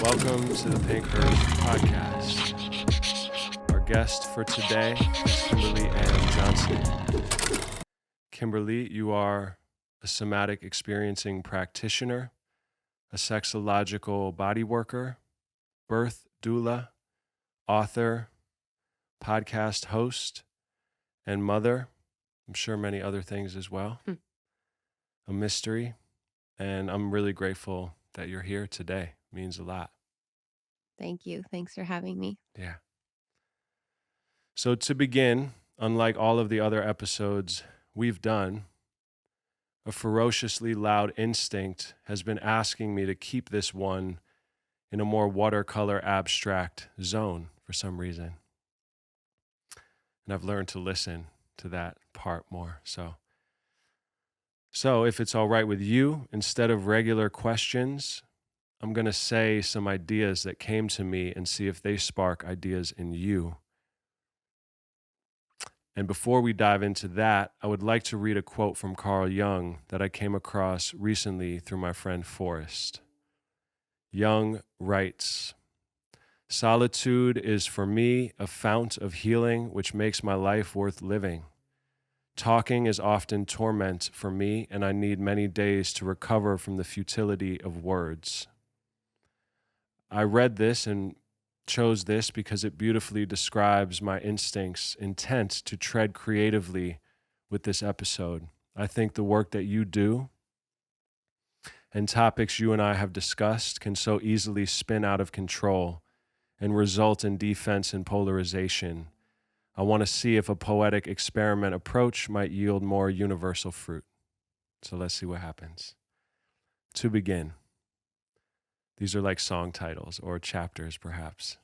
Welcome to the Pink Hearse podcast. Our guest for today is Kimberly Ann Johnson. Kimberly, you are a somatic experiencing practitioner, a sexological bodyworker, birth doula, author, podcast host, and mother. I'm sure many other things as well. A mystery. And I'm really grateful that you're here today. It means a lot. Thank you. Thanks for having me. Yeah. So to begin, unlike all of the other episodes we've done, a ferociously loud instinct has been asking me to keep this one in a more watercolor abstract zone for some reason. And I've learned to listen to that part more. So if it's all right with you, instead of regular questions, I'm going to say some ideas that came to me and see if they spark ideas in you. And before we dive into that, I would like to read a quote from Carl Jung that I came across recently through my friend Forrest. Jung writes, "Solitude is for me a fount of healing which makes my life worth living. Talking is often torment for me, and I need many days to recover from the futility of words." I read this and chose this because it beautifully describes my instincts, intent to tread creatively with this episode. I think the work that you do and topics you and I have discussed can so easily spin out of control and result in defense and polarization. I want to see if a poetic experiment approach might yield more universal fruit. So let's see what happens. To begin, these are like song titles or chapters, perhaps.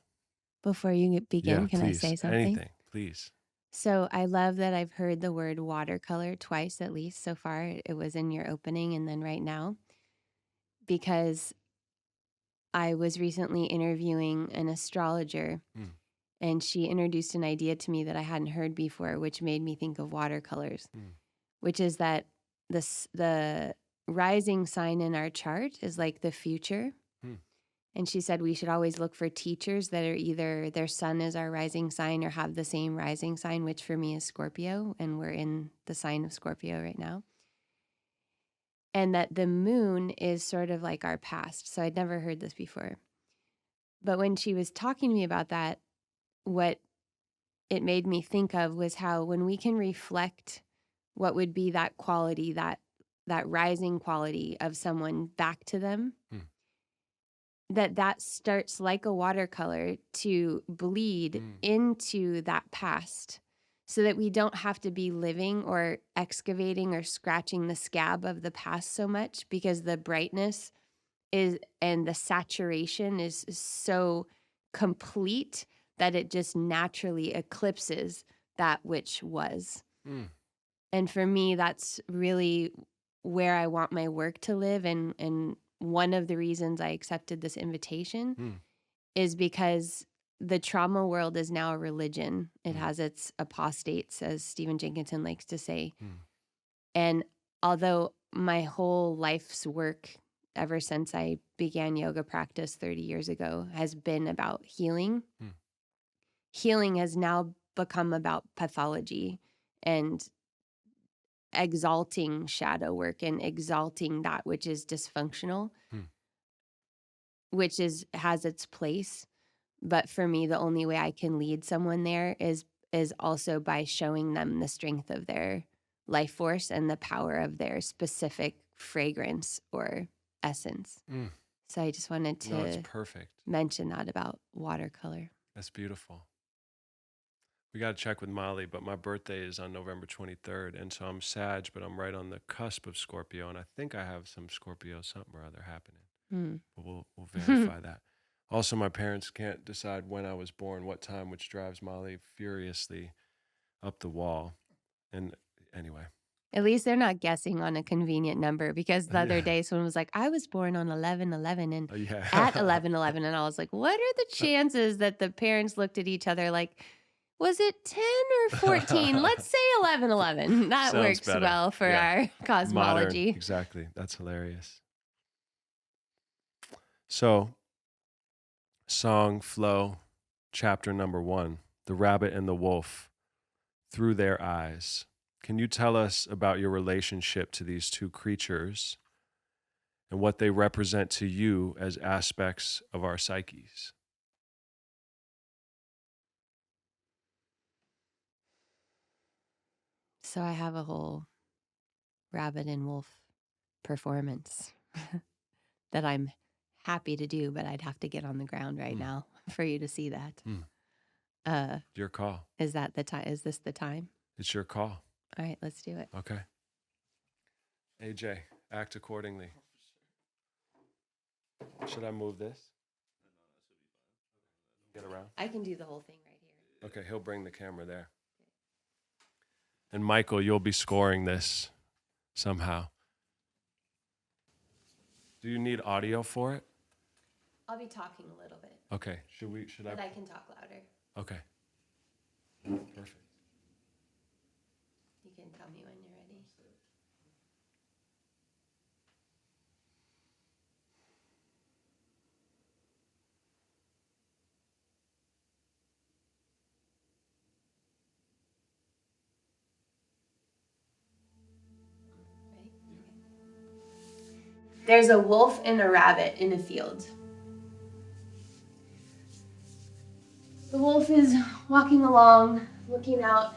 Before you begin, can please. I say something? Anything, please. So I love that I've heard the word watercolor twice at least so far. It was in your opening and then right now, because I was recently interviewing an astrologer and she introduced an idea to me that I hadn't heard before, which made me think of watercolors, which is that the rising sign in our chart is like the future. And she said we should always look for teachers that are either their sun is our rising sign or have the same rising sign, which for me is Scorpio, and we're in the sign of Scorpio right now. And that the moon is sort of like our past. So I'd never heard this before. But when she was talking to me about that, what it made me think of was how when we can reflect what would be that quality, that rising quality of someone back to them, that starts like a watercolor to bleed into that past so that we don't have to be living or excavating or scratching the scab of the past so much, because the brightness is and the saturation is so complete that it just naturally eclipses that which was. And for me, that's really where I want my work to live. And one of the reasons I accepted this invitation is because the trauma world is now a religion. It has its apostates, as Stephen Jenkinson likes to say. And although my whole life's work, ever since I began yoga practice 30 years ago, has been about healing, healing has now become about pathology and exalting shadow work and exalting that which is dysfunctional, which has its place. But for me, the only way I can lead someone there is also by showing them the strength of their life force and the power of their specific fragrance or essence. So I just wanted to it's perfect. mention that about watercolor. That's beautiful. We got to check with Molly, but my birthday is on November 23rd, and so I'm Sag, but I'm right on the cusp of Scorpio, and I think I have some Scorpio something or other happening. But we'll verify that. Also, my parents can't decide when I was born, what time, which drives Molly furiously up the wall. And anyway. At least they're not guessing on a convenient number, because the other day someone was like, I was born on 11/11 and at 11/11. And I was like, what are the chances that the parents looked at each other like, was it 10 or 14? Let's say 11/11. That Sounds works better. well for our cosmology. Modern, exactly. That's hilarious. So Song Flow, chapter number 1, The Rabbit and the Wolf, Through Their Eyes. Can you tell us about your relationship to these two creatures and what they represent to you as aspects of our psyches? So I have a whole rabbit and wolf performance that I'm happy to do, but I'd have to get on the ground right now for you to see that. Your call. Is that the time? Is this the time? It's your call. All right, let's do it. Okay. AJ, act accordingly. Should I move this? Get around. I can do the whole thing right here. Okay, he'll bring the camera there. And Michael, you'll be scoring this somehow. Do you need audio for it? I'll be talking a little bit. Okay. Should But I can talk louder. Okay. Perfect. You can tell me when you're ready. Ready? Okay. There's a wolf and a rabbit in a field. The wolf is walking along, looking out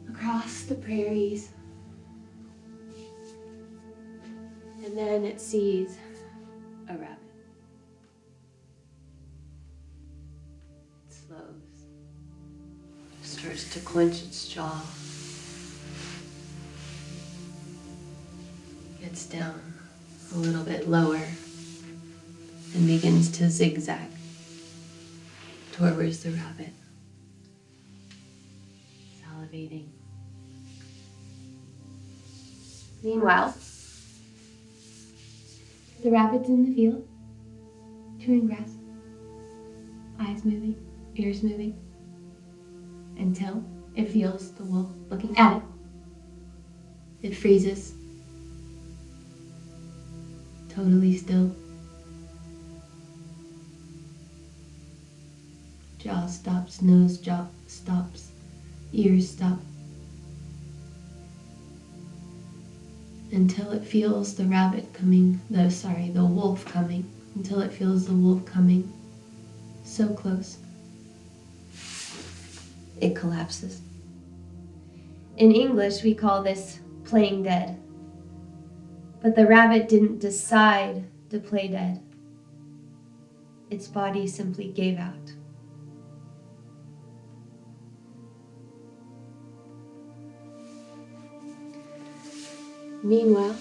across the prairies. And then it sees a rabbit. It slows, starts to clench its jaw, gets down a little bit lower, and begins to zigzag towards the rabbit, salivating. Meanwhile, the rabbit's in the field, chewing grass, eyes moving, ears moving, until it feels the wolf looking at it. It freezes, totally still. Jaw stops, nose jaw stops, ears stop. Until it feels the the wolf coming. Until it feels the wolf coming so close. It collapses. In English, we call this playing dead. But the rabbit didn't decide to play dead. Its body simply gave out. Meanwhile,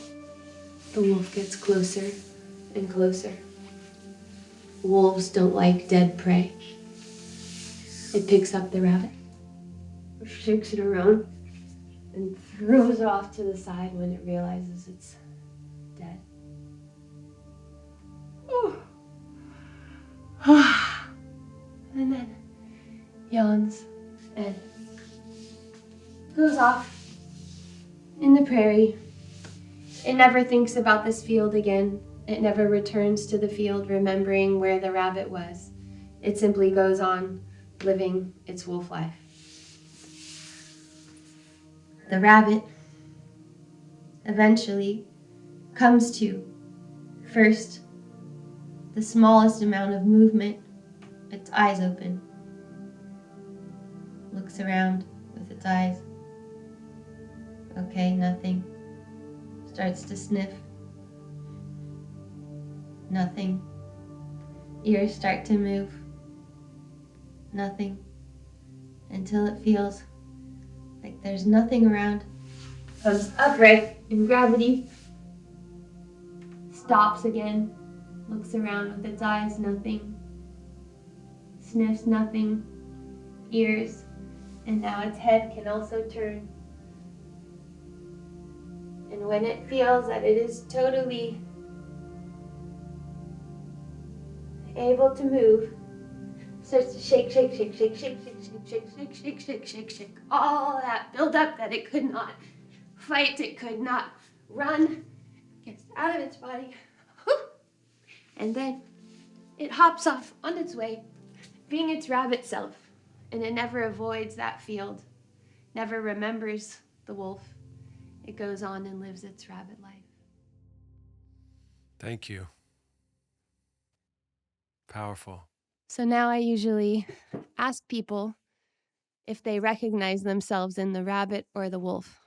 the wolf gets closer and closer. Wolves don't like dead prey. It picks up the rabbit, shakes it around, and throws it off to the side when it realizes it's dead. And then yawns and goes off in the prairie. It never thinks about this field again. It never returns to the field remembering where the rabbit was. It simply goes on living its wolf life. The rabbit eventually comes to, first, the smallest amount of movement, its eyes open. Looks around with its eyes. Okay, nothing. Starts to sniff. Nothing. Ears start to move. Nothing. Until it feels like there's nothing around. Comes upright in gravity. Stops again. Looks around with its eyes. Nothing. Sniffs. Nothing. Ears. And now its head can also turn. And when it feels that it is totally able to move, starts to shake, shake, shake, shake, shake, shake, shake, shake, shake, shake, shake, shake, shake. All that build up that it could not fight, it could not run, gets out of its body. And then It hops off on its way, being its rabbit self, and it never avoids that field, never remembers the wolf. It goes on and lives its rabbit life. Thank you. Powerful. So now I usually ask people if they recognize themselves in the rabbit or the wolf.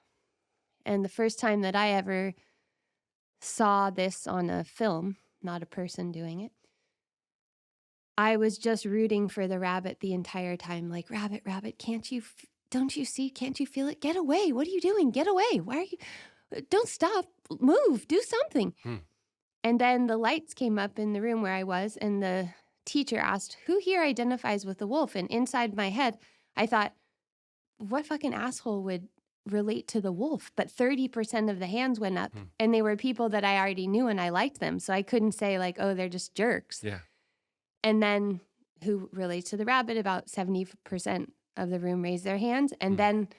And the first time that I ever saw this on a film, not a person doing it, I was just rooting for the rabbit the entire time. Like, rabbit, rabbit, don't you see? Can't you feel it? Get away. What are you doing? Get away. Why are you? Don't stop. Move. Do something. And then the lights came up in the room where I was, and the teacher asked, who here identifies with the wolf? And inside my head, I thought, what fucking asshole would relate to the wolf? But 30% of the hands went up, and they were people that I already knew and I liked them. So I couldn't say like, oh, they're just jerks. Yeah. And then who relates to the rabbit? About 70% of the room raised their hands. And then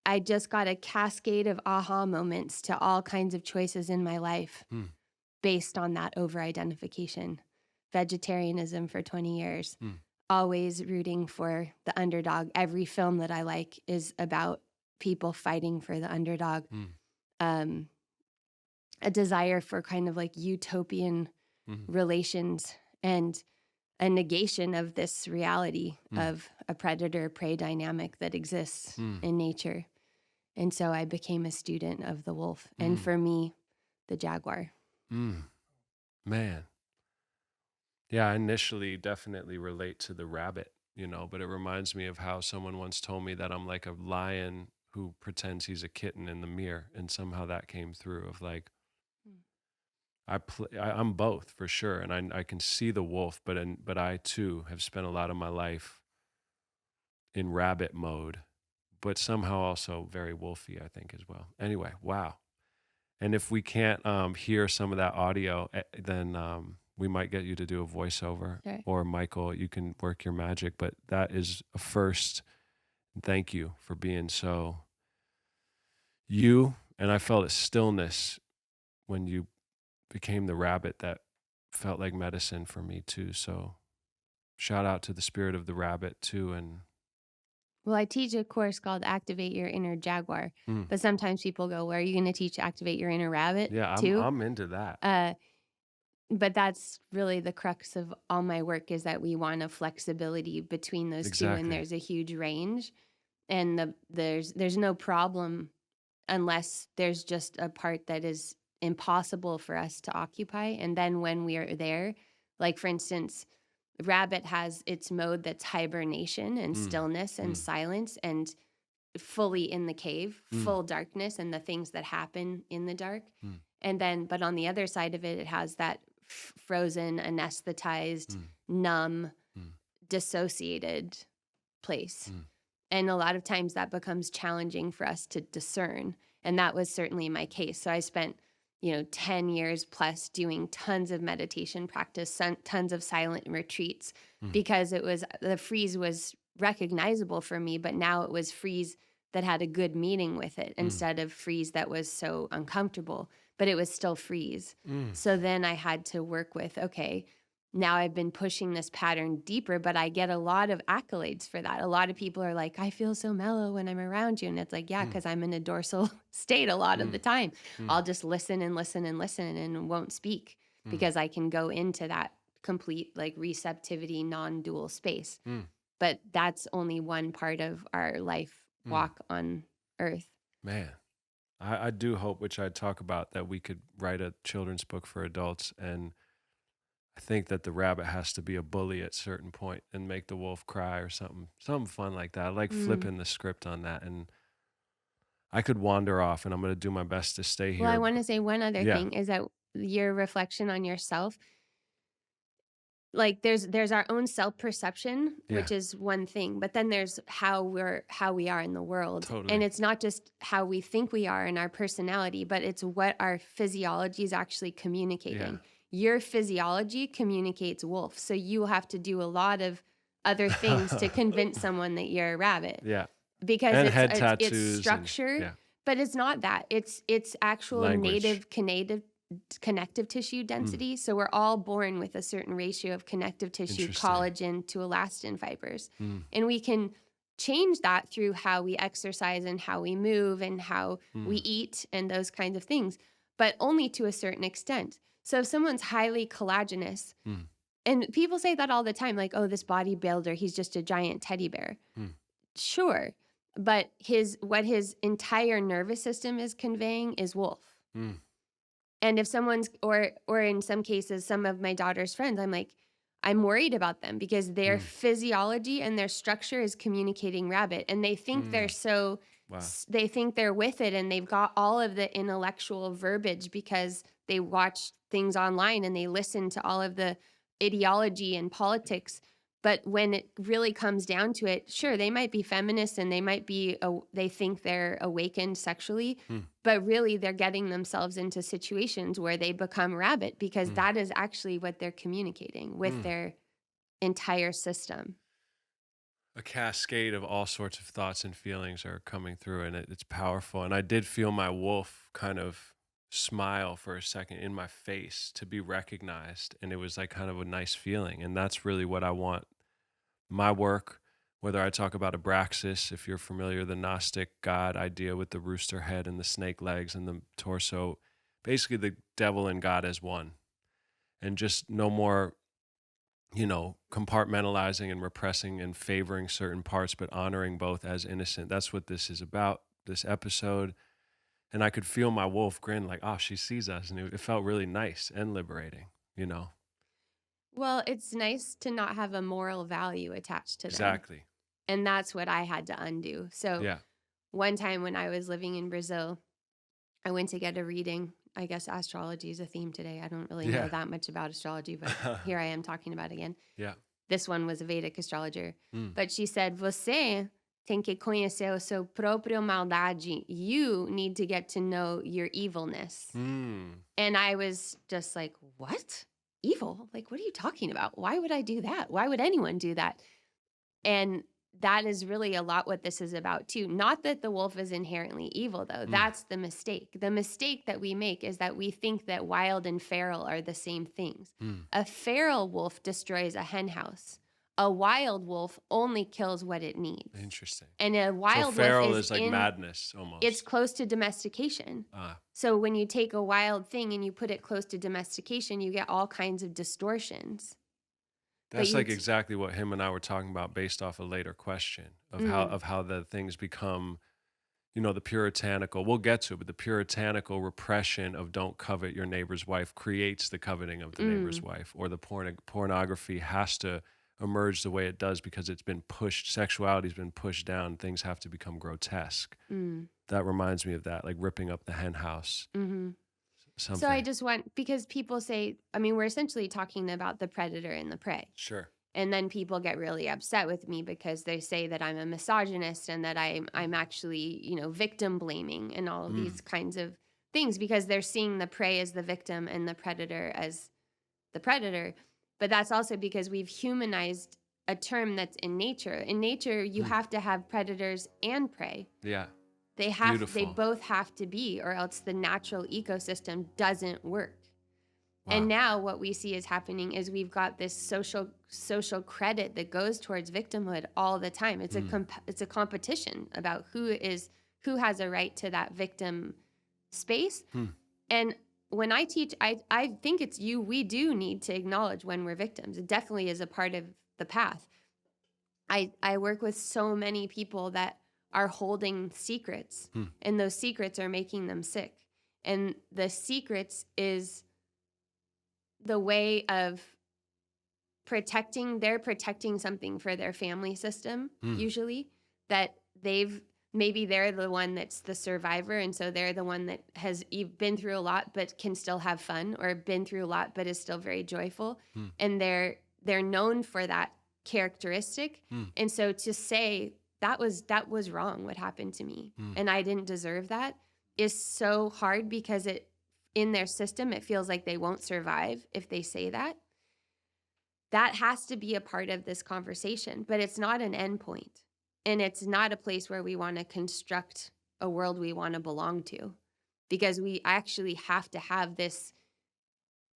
I just got a cascade of aha moments to all kinds of choices in my life based on that over-identification. Vegetarianism for 20 years, always rooting for the underdog. Every film that I like is about people fighting for the underdog. A desire for kind of like utopian relations and a negation of this reality of a predator-prey dynamic that exists in nature. And so I became a student of the wolf. And for me, the jaguar. Man. Yeah, I initially definitely relate to the rabbit, but it reminds me of how someone once told me that I'm like a lion who pretends he's a kitten in the mirror. And somehow that came through of like, I'm both for sure. And I can see the wolf, but I too have spent a lot of my life in rabbit mode, but somehow also very wolfy, I think, as well. Anyway, wow. And if we can't hear some of that audio, then we might get you to do a voiceover. Sure. Or Michael, you can work your magic. But that is a first. Thank you for being so you. And I felt a stillness when you became the rabbit that felt like medicine for me too. So shout out to the spirit of the rabbit too. And well, I teach a course called Activate Your Inner Jaguar. But sometimes people go, well, are you going to teach Activate Your Inner Rabbit too? I'm into that. But that's really the crux of all my work, is that we want a flexibility between those two, and there's a huge range. And there's no problem unless there's just a part that is impossible for us to occupy. And then when we are there, like for instance, rabbit has its mode that's hibernation and stillness and silence and fully in the cave, full darkness and the things that happen in the dark. And then, but on the other side of it, it has that frozen, anesthetized, numb, dissociated place. And a lot of times that becomes challenging for us to discern. And that was certainly my case. So I spent 10 years plus doing tons of meditation practice, tons of silent retreats, because the freeze was recognizable for me, but now it was freeze that had a good meaning with it instead of freeze that was so uncomfortable, but it was still freeze. So then I had to work with, okay, now I've been pushing this pattern deeper, but I get a lot of accolades for that. A lot of people are like, I feel so mellow when I'm around you. And it's like, yeah, because I'm in a dorsal state a lot of the time. I'll just listen and listen and listen and won't speak because I can go into that complete like receptivity, non-dual space. But that's only one part of our life walk on earth. Man, I do hope, which I talk about, that we could write a children's book for adults. And I think that the rabbit has to be a bully at a certain point and make the wolf cry or something fun like that. I like flipping the script on that. And I could wander off, and I'm going to do my best to stay here. Well, I want to say one other thing is that your reflection on yourself, like there's our own self-perception, which is one thing, but then there's how we are in the world. Totally. And it's not just how we think we are in our personality, but it's what our physiology is actually communicating. Yeah. Your physiology communicates wolf. So you will have to do a lot of other things to convince someone that you're a rabbit. Yeah. Because And it's, head it's tattoos structure, but it's not that. It's actual Language. native connective tissue density. So we're all born with a certain ratio of connective tissue, Interesting. collagen to elastin fibers. Mm. And we can change that through how we exercise and how we move and how we eat and those kinds of things, but only to a certain extent. So if someone's highly collagenous, and people say that all the time, like, oh, this bodybuilder, he's just a giant teddy bear. Sure. But what his entire nervous system is conveying is wolf. And if someone's, or in some cases, some of my daughter's friends, I'm worried about them because their physiology and their structure is communicating rabbit, and they think they're so, they think they're with it, and they've got all of the intellectual verbiage because they watch things online and they listen to all of the ideology and politics. But when it really comes down to it, sure, they might be feminists and they might be, they think they're awakened sexually, but really they're getting themselves into situations where they become rabbit because that is actually what they're communicating with their entire system. A cascade of all sorts of thoughts and feelings are coming through, and it's powerful. And I did feel my wolf kind of smile for a second in my face to be recognized, and it was like kind of a nice feeling. And that's really what I want my work, whether I talk about Abraxas, if you're familiar, the Gnostic god idea with the rooster head and the snake legs and the torso, basically the devil and God as one, and just no more, compartmentalizing and repressing and favoring certain parts, but honoring both as innocent. That's what this is about, this episode. And I could feel my wolf grin like, oh, she sees us. And it felt really nice and liberating. Well, it's nice to not have a moral value attached to them. Exactly. And that's what I had to undo. So Yeah. one time when I was living in Brazil, I went to get a reading. I guess astrology is a theme today. I don't really know that much about astrology, but here I am talking about it again. Yeah. This one was a Vedic astrologer. But she said, você tem que conhecer o seu próprio maldade. You need to get to know your evilness. And I was just like, what? Evil? Like, what are you talking about? Why would I do that? Why would anyone do that? And that is really a lot what this is about too. Not that the wolf is inherently evil though. That's the mistake. The mistake that we make is that we think that wild and feral are the same things. A feral wolf destroys a hen house. A wild wolf only kills what it needs. Interesting. And a wild so feral wolf is like madness almost. It's close to domestication. So when you take a wild thing and you put it close to domestication, you get all kinds of distortions. That's like exactly what him and I were talking about based off a later question of how the things become, the puritanical, we'll get to it, but the puritanical repression of don't covet your neighbor's wife creates the coveting of the neighbor's wife, or the pornography has to emerge the way it does because it's been pushed, sexuality's been pushed down, things have to become grotesque. That reminds me of that, like ripping up the hen house. Something. So I just want, because people say, we're essentially talking about the predator and the prey. Sure. And then people get really upset with me because they say that I'm a misogynist and that I'm actually, victim blaming and all of these kinds of things because they're seeing the prey as the victim and the predator as the predator. But that's also because we've humanized a term that's in nature. In nature, you have to have predators and prey. Yeah. They both have to be, or else the natural ecosystem doesn't work. Wow. And now what we see is happening is we've got this social credit that goes towards victimhood all the time. It's it's a competition about who has a right to that victim space. And when I teach, I think we do need to acknowledge when we're victims. It definitely is a part of the path. I work with so many people that are holding secrets, and those secrets are making them sick. And the secrets is the way of they're protecting something for their family system, usually, that maybe they're the one that's the survivor, and so they're the one that has been through a lot but can still have fun, or been through a lot but is still very joyful. And they're known for that characteristic. And so to say, that was wrong what happened to me and I didn't deserve that is so hard because in their system it feels like they won't survive if they say that. That has to be a part of this conversation, but it's not an end point, and it's not a place where we want to construct a world we want to belong to. because we actually have to have this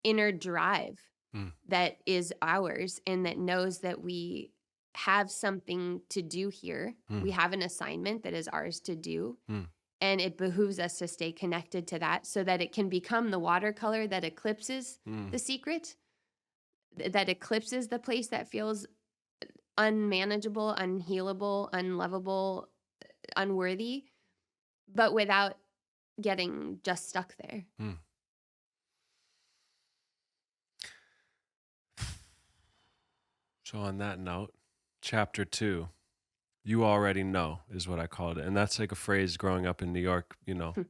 inner drive Mm. that is ours and that knows that we have something to do here. Mm. We have an assignment that is ours to do. Mm. And it behooves us to stay connected to that so that it can become the watercolor that eclipses the secret, that eclipses the place that feels unmanageable, unhealable, unlovable, unworthy, but without getting just stuck there. Mm. So on that note, chapter 2, you already know is what I called it. And that's like a phrase growing up in New York,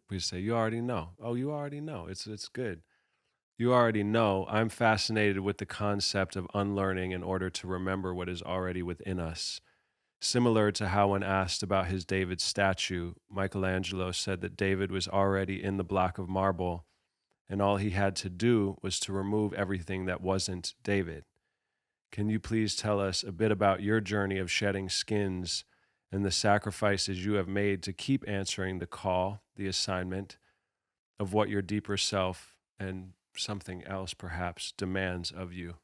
we say, you already know. Oh, you already know. It's good. You already know. I'm fascinated with the concept of unlearning in order to remember what is already within us. Similar to how, when asked about his David statue, Michelangelo said that David was already in the block of marble, and all he had to do was to remove everything that wasn't David. Can you please tell us a bit about your journey of shedding skins and the sacrifices you have made to keep answering the call, the assignment of what your deeper self and something else perhaps demands of you?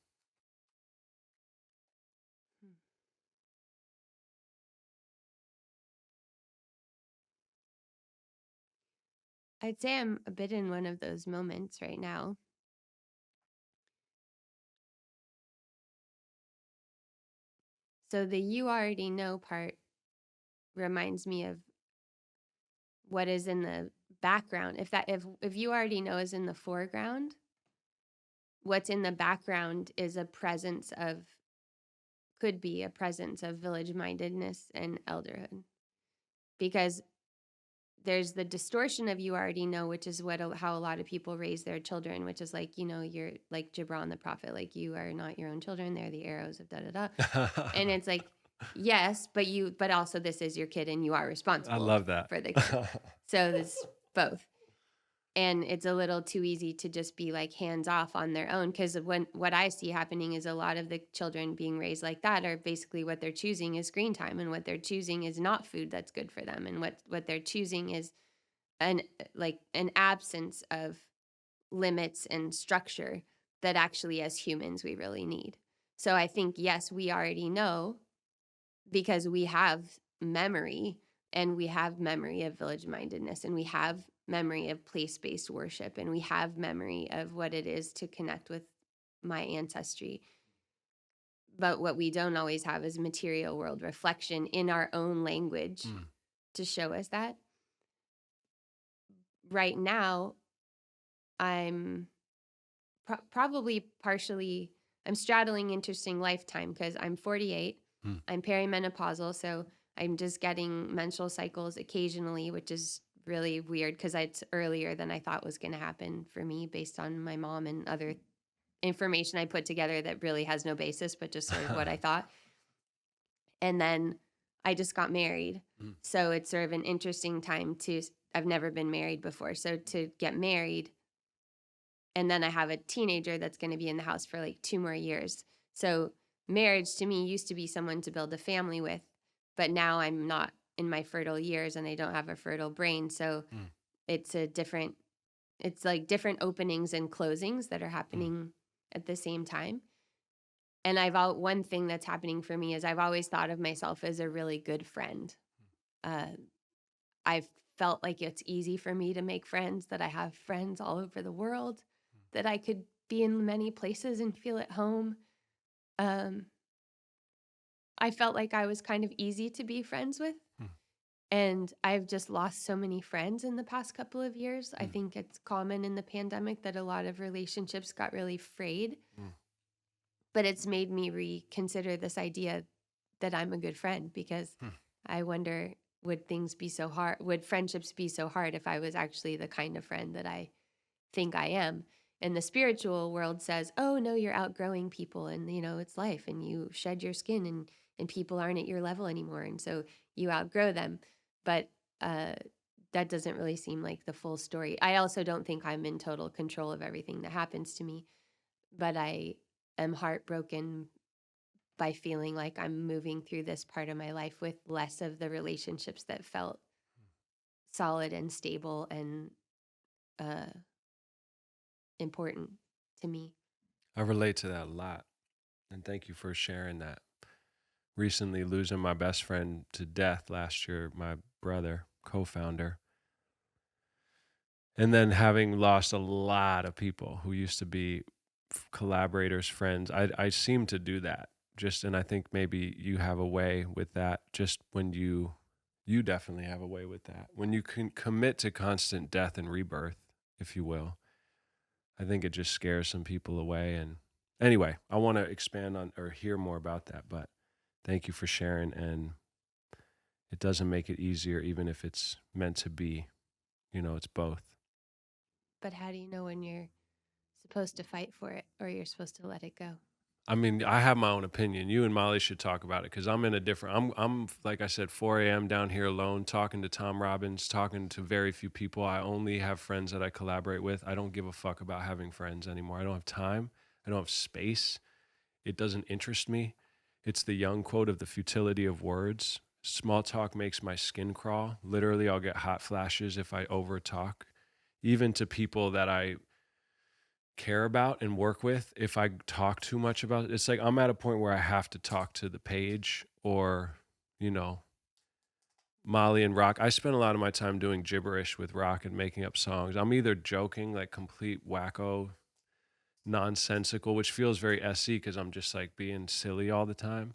I'd say I'm a bit in one of those moments right now. So the you already know part reminds me of what is in the background. If you already know is in the foreground, what's in the background is could be a presence of village mindedness and elderhood. Because there's the distortion of you already know, which is how a lot of people raise their children, which is like, you're like Gibran the prophet, like you are not your own children, they're the arrows of da da da. And it's like, yes, but also this is your kid and you are responsible. I love that. For the kid. So this both. And it's a little too easy to just be like hands off on their own, because what I see happening is a lot of the children being raised like that are basically what they're choosing is screen time, and what they're choosing is not food that's good for them, and what they're choosing is an absence of limits and structure that actually as humans we really need. So I think, yes, we already know because we have memory, and we have memory of village mindedness, and we have memory of place-based worship, and we have memory of what it is to connect with my ancestry. But what we don't always have is material world reflection in our own language to show us that. Right now, I'm probably partially, I'm straddling interesting lifetime because I'm 48. I'm perimenopausal, so I'm just getting menstrual cycles occasionally, which is really weird because it's earlier than I thought was going to happen for me based on my mom and other information I put together that really has no basis, but just sort of what I thought. And then I just got married. So it's sort of an interesting time I've never been married before. So to get married, and then I have a teenager that's going to be in the house for like 2 more years. So marriage to me used to be someone to build a family with, but now I'm not in my fertile years and I don't have a fertile brain. So it's like different openings and closings that are happening at the same time. And one thing that's happening for me is I've always thought of myself as a really good friend. I've felt like it's easy for me to make friends, that I have friends all over the world, that I could be in many places and feel at home. I felt like I was kind of easy to be friends with. And I've just lost so many friends in the past couple of years. I think it's common in the pandemic that a lot of relationships got really frayed. But it's made me reconsider this idea that I'm a good friend, because I wonder, would friendships be so hard if I was actually the kind of friend that I think I am? And the spiritual world says, oh no, you're outgrowing people, and it's life, and you shed your skin, and people aren't at your level anymore, and so you outgrow them. But that doesn't really seem like the full story. I also don't think I'm in total control of everything that happens to me, but I am heartbroken by feeling like I'm moving through this part of my life with less of the relationships that felt solid and stable and uh, important to me. I relate to that a lot. And thank you for sharing that. Recently losing my best friend to death last year, my brother, co-founder. And then having lost a lot of people who used to be collaborators, friends. I seem to do that. And I think maybe you have a way with that, just when you definitely have a way with that. When you can commit to constant death and rebirth, if you will, I think it just scares some people away. And anyway, I want to expand on or hear more about that, but thank you for sharing. And it doesn't make it easier, even if it's meant to be. It's both. But how do you know when you're supposed to fight for it or you're supposed to let it go? I mean, I have my own opinion. You and Molly should talk about it, because I'm in a different. I'm like I said, 4 a.m. down here alone, talking to Tom Robbins, talking to very few people. I only have friends that I collaborate with. I don't give a fuck about having friends anymore. I don't have time. I don't have space. It doesn't interest me. It's the Jung quote of the futility of words. Small talk makes my skin crawl. Literally, I'll get hot flashes if I over talk, even to people that I care about and work with. If I talk too much about it, it's like I'm at a point where I have to talk to the page, or Molly and Rock. I spend a lot of my time doing gibberish with Rock and making up songs. I'm either joking, like complete wacko, nonsensical, which feels very SE because I'm just like being silly all the time,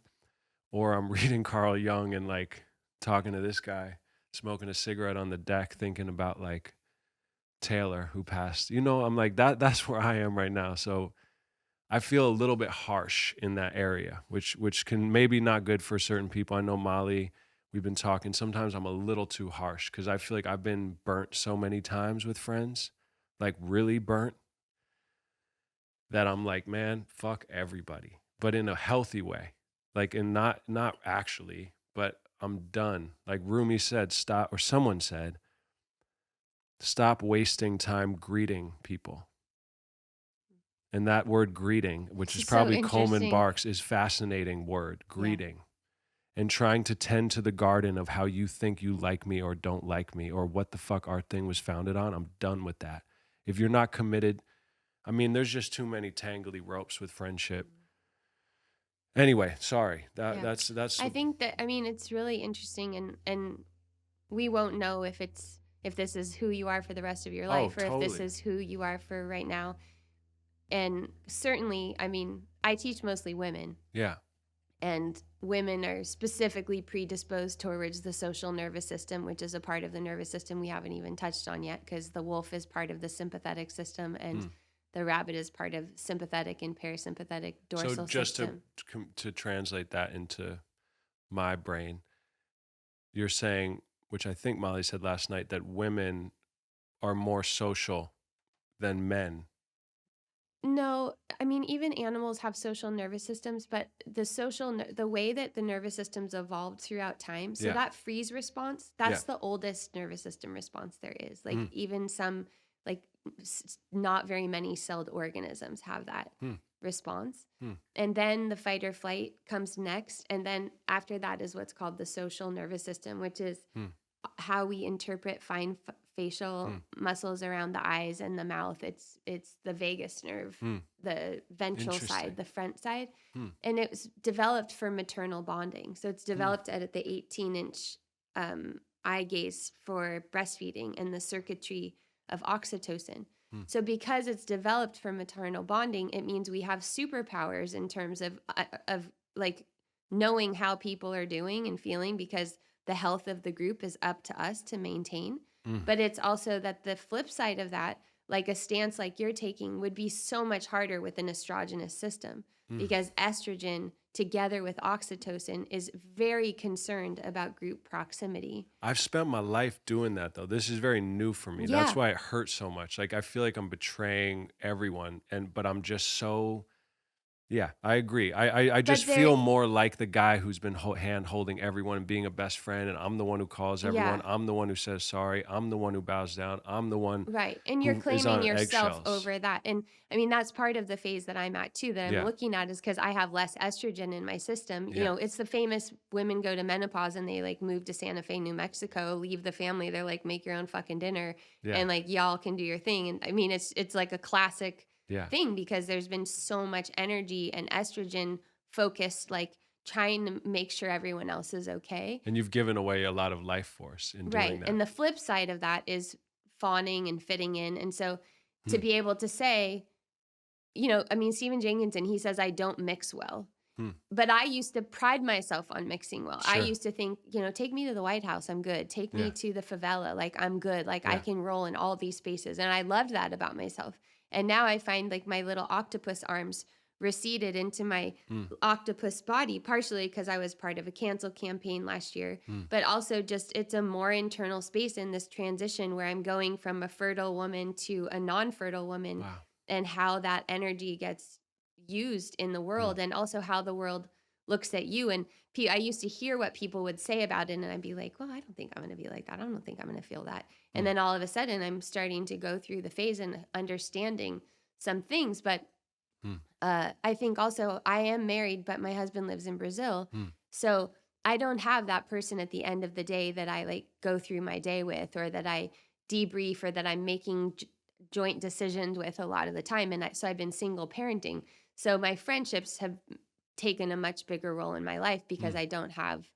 or I'm reading Carl Jung and like talking to this guy, smoking a cigarette on the deck, thinking about like Taylor who passed. I'm like that's where I am right now. So I feel a little bit harsh in that area, which can maybe not good for certain people. I know Molly, we've been talking. Sometimes I'm a little too harsh because I feel like I've been burnt so many times with friends, like really burnt, that I'm like, man, fuck everybody, but in a healthy way, like, and not actually, but I'm done. Like Rumi said, stop, or someone said, stop wasting time greeting people. And that word greeting, which is It's so probably Coleman interesting. Barks, is fascinating word, greeting. And trying to tend to the garden of how you think you like me or don't like me, or what the fuck our thing was founded on. I'm done with that. If you're not committed, I mean, there's just too many tangly ropes with friendship. Anyway, sorry. That's I think that, I mean, it's really interesting, and we won't know if this is who you are for the rest of your life, or totally. if this is who you are for right now. And certainly, I mean, I teach mostly women. Yeah. And women are specifically predisposed towards the social nervous system, which is a part of the nervous system we haven't even touched on yet, because the wolf is part of the sympathetic system, and the rabbit is part of sympathetic and parasympathetic dorsal system. So just to translate that into my brain, you're saying, which I think Molly said last night, that women are more social than men. No, I mean, even animals have social nervous systems, but the way that the nervous system's evolved throughout time. So that freeze response, that's the oldest nervous system response there is. Like even some, like not very many celled organisms have that response. And then the fight or flight comes next. And then after that is what's called the social nervous system, which is how we interpret fine facial muscles around the eyes and the mouth. It's the vagus nerve, the ventral side, the front side. And it was developed for maternal bonding. So it's developed at the 18-inch eye gaze for breastfeeding and the circuitry of oxytocin. So because it's developed for maternal bonding, it means we have superpowers in terms of like knowing how people are doing and feeling, because the health of the group is up to us to maintain. But it's also that the flip side of that, like a stance like you're taking, would be so much harder with an estrogenous system, because estrogen together with oxytocin is very concerned about group proximity. I've spent my life doing that, though. This is very new for me. That's why it hurts so much. Like I feel like I'm betraying everyone, but I'm just so, Yeah, I agree. I But just there, feel more like the guy who's been hand holding everyone and being a best friend, and I'm the one who calls everyone. yeah. I'm the one who says sorry. I'm the one who bows down. I'm the one Right. And you're who is claiming on yourself eggshells. over that. And I mean, that's part of the phase that I'm at too, that I'm Yeah, looking at is because I have less estrogen in my system. You yeah, know, it's the famous women go to menopause and they like move to Santa Fe, New Mexico, leave the family. They're like, make your own fucking dinner yeah, and like y'all can do your thing. And I mean, it's like a classic yeah. thing because there's been so much energy and estrogen focused, like trying to make sure everyone else is okay. And you've given away a lot of life force in doing Right. that. And the flip side of that is fawning and fitting in. And so to Hmm, be able to say, you know, I mean, Stephen Jenkinson, he says, I don't mix well. hmm. But I used to pride myself on mixing well. I Sure. used to think, you know, take me to the White House, I'm good. Take me Yeah, to the favela, like I'm good. Like I yeah. can roll in all these spaces. And I loved that about myself. And now I find like my little octopus arms receded into my Hmm, octopus body, partially because I was part of a cancel campaign last year, hmm. but also just it's a more internal space in this transition where I'm going from a fertile woman to a non fertile woman Wow. and how that energy gets used in the Hmm, world and also how the world looks at you. And I used to hear what people would say about it and I'd be like, well, I don't think I'm going to be like that. I don't think I'm going to feel that. And hmm, then all of a sudden I'm starting to go through the phase and understanding some things. But hmm, I think also I am married, but my husband lives in Brazil. hmm, So I don't have that person at the end of the day that I like go through my day with or that I debrief or that I'm making joint decisions with a lot of the time. And so I've been single parenting. So my friendships have taken a much bigger role in my life because hmm, I don't have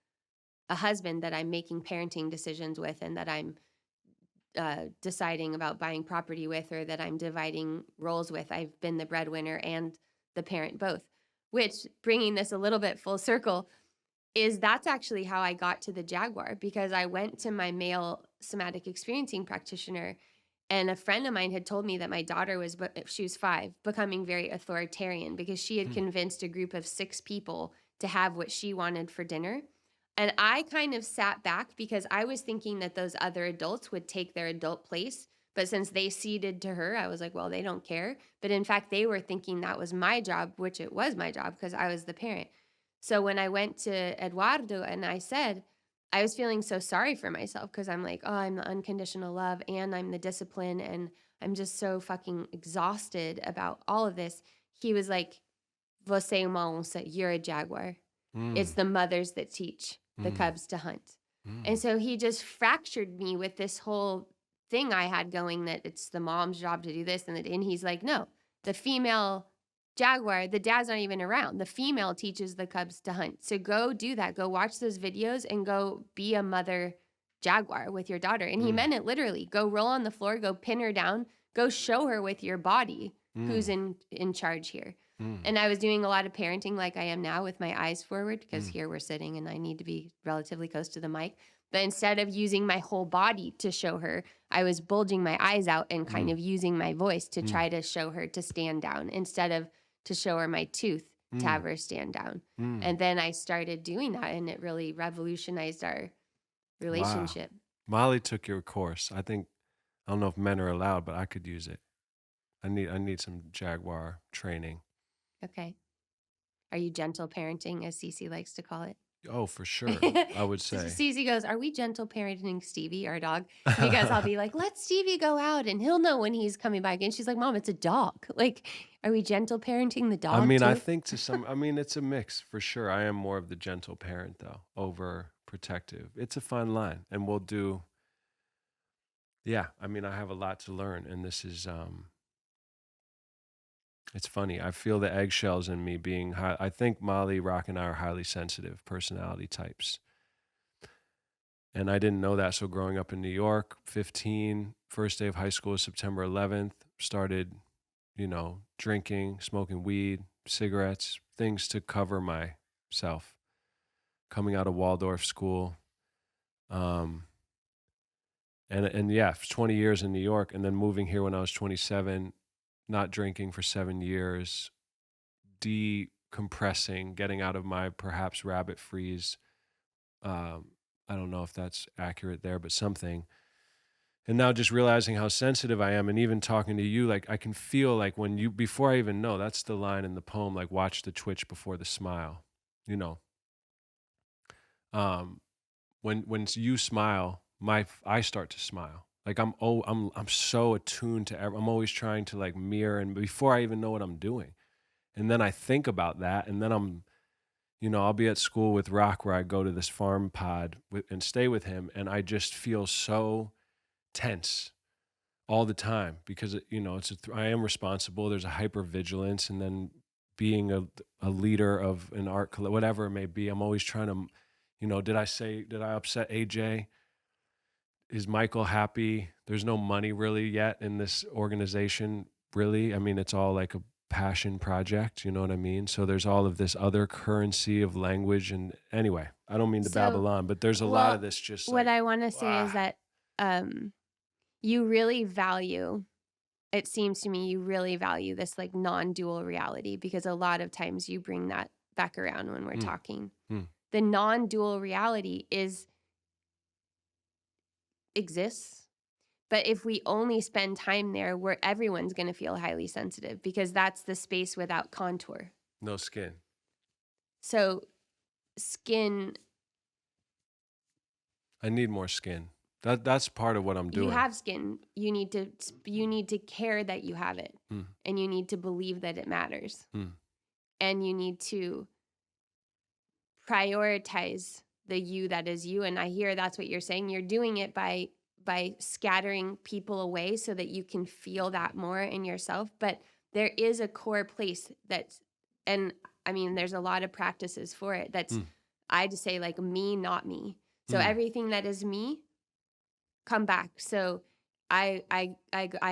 a husband that I'm making parenting decisions with and that I'm deciding about buying property with or that I'm dividing roles with. I've been the breadwinner and the parent both, which bringing this a little bit full circle is that's actually how I got to the Jaguar because I went to my male somatic experiencing practitioner and a friend of mine had told me that my daughter was, she was 5, becoming very authoritarian because she had hmm, convinced a group of 6 people to have what she wanted for dinner. And I kind of sat back because I was thinking that those other adults would take their adult place. But since they ceded to her, I was like, well, they don't care. But in fact, they were thinking that was my job, which it was my job because I was the parent. So when I went to Eduardo and I said, I was feeling so sorry for myself because I'm like, oh, I'm the unconditional love and I'm the discipline and I'm just so fucking exhausted about all of this. He was like, Você é uma onça, you're a jaguar. It's hmm, the mothers that teach the hmm, cubs to hunt. And hmm, so he just fractured me with this whole thing I had going that it's the mom's job to do this. And he's like, no, the female jaguar, the dad's not even around. The female teaches the cubs to hunt. So go do that. Go watch those videos and go be a mother jaguar with your daughter. And he hmm, meant it literally. Go roll on the floor, go pin her down, go show her with your body who's hmm, in charge here. hmm, And I was doing a lot of parenting like I am now with my eyes forward because hmm, here we're sitting and I need to be relatively close to the mic. But instead of using my whole body to show her, I was bulging my eyes out and kind hmm, of using my voice to hmm, try to show her to stand down instead of to show her my tooth to hmm, have her stand down. hmm. And then I started doing that and it really revolutionized our Wow. relationship. Molly took your course. I don't know if men are allowed, but I could use it. I need some Jaguar training. Okay. Are you gentle parenting, as Cece likes to call it? Oh, for sure. I would say. Cece goes, "Are we gentle parenting Stevie, our dog?" Because I'll be like, "Let Stevie go out and he'll know when he's coming back." And she's like, "Mom, it's a dog. Like, are we gentle parenting the I dog mean, too?" I mean, it's a mix for sure. I am more of the gentle parent though, over protective. It's a fine line, and we'll do. Yeah, I mean, I have a lot to learn, and this is it's funny. I feel the eggshells in me being high. I think Molly, Rock, and I are highly sensitive personality types. And I didn't know that. So growing up in New York, 15, first day of high school is September 11th, started, drinking, smoking weed, cigarettes, things to cover myself. Coming out of Waldorf school. Um, and yeah, 20 years in New York and then moving here when I was 27, not drinking for 7 years, decompressing, getting out of my perhaps rabbit freeze. Um, I don't know if that's accurate there, but something. And now just realizing how sensitive I am, and even talking to you, like I can feel like when you, before I even know, that's the line in the poem, like watch the twitch before the smile, you know. When you smile, I start to smile. Like I'm so attuned to I'm always trying to like mirror, and before I even know what I'm doing. And then I think about that, and then I'll be at school with Rock, where I go to this farm pod and stay with him, and I just feel so tense all the time because I am responsible. There's a hypervigilance, and then being a leader of an art, whatever it may be, I'm always trying to, did I upset AJ? Is Michael happy? There's no money really yet in this organization, really. I mean, it's all like a passion project, you know what I mean? So there's all of this other currency of language. And anyway, I don't mean to babble So, on, but there's a lot of this just what like, I want to say is that you really value, it seems to me, you really value this like non-dual reality, because a lot of times you bring that back around when we're talking. The non-dual reality exists, but if we only spend time there, where everyone's going to feel highly sensitive, because that's the space without contour. no skin. So skin, I need more skin. That's part of what I'm doing. you have skin. You need to care that you have it, and you need to believe that it matters, and you need to prioritize the you that is you. And I hear that's what you're saying. You're doing it by scattering people away so that you can feel that more in yourself. But there is a core place that's, and I mean, there's a lot of practices for it. That's, I just say like me, not me. So everything that is me, come back. So I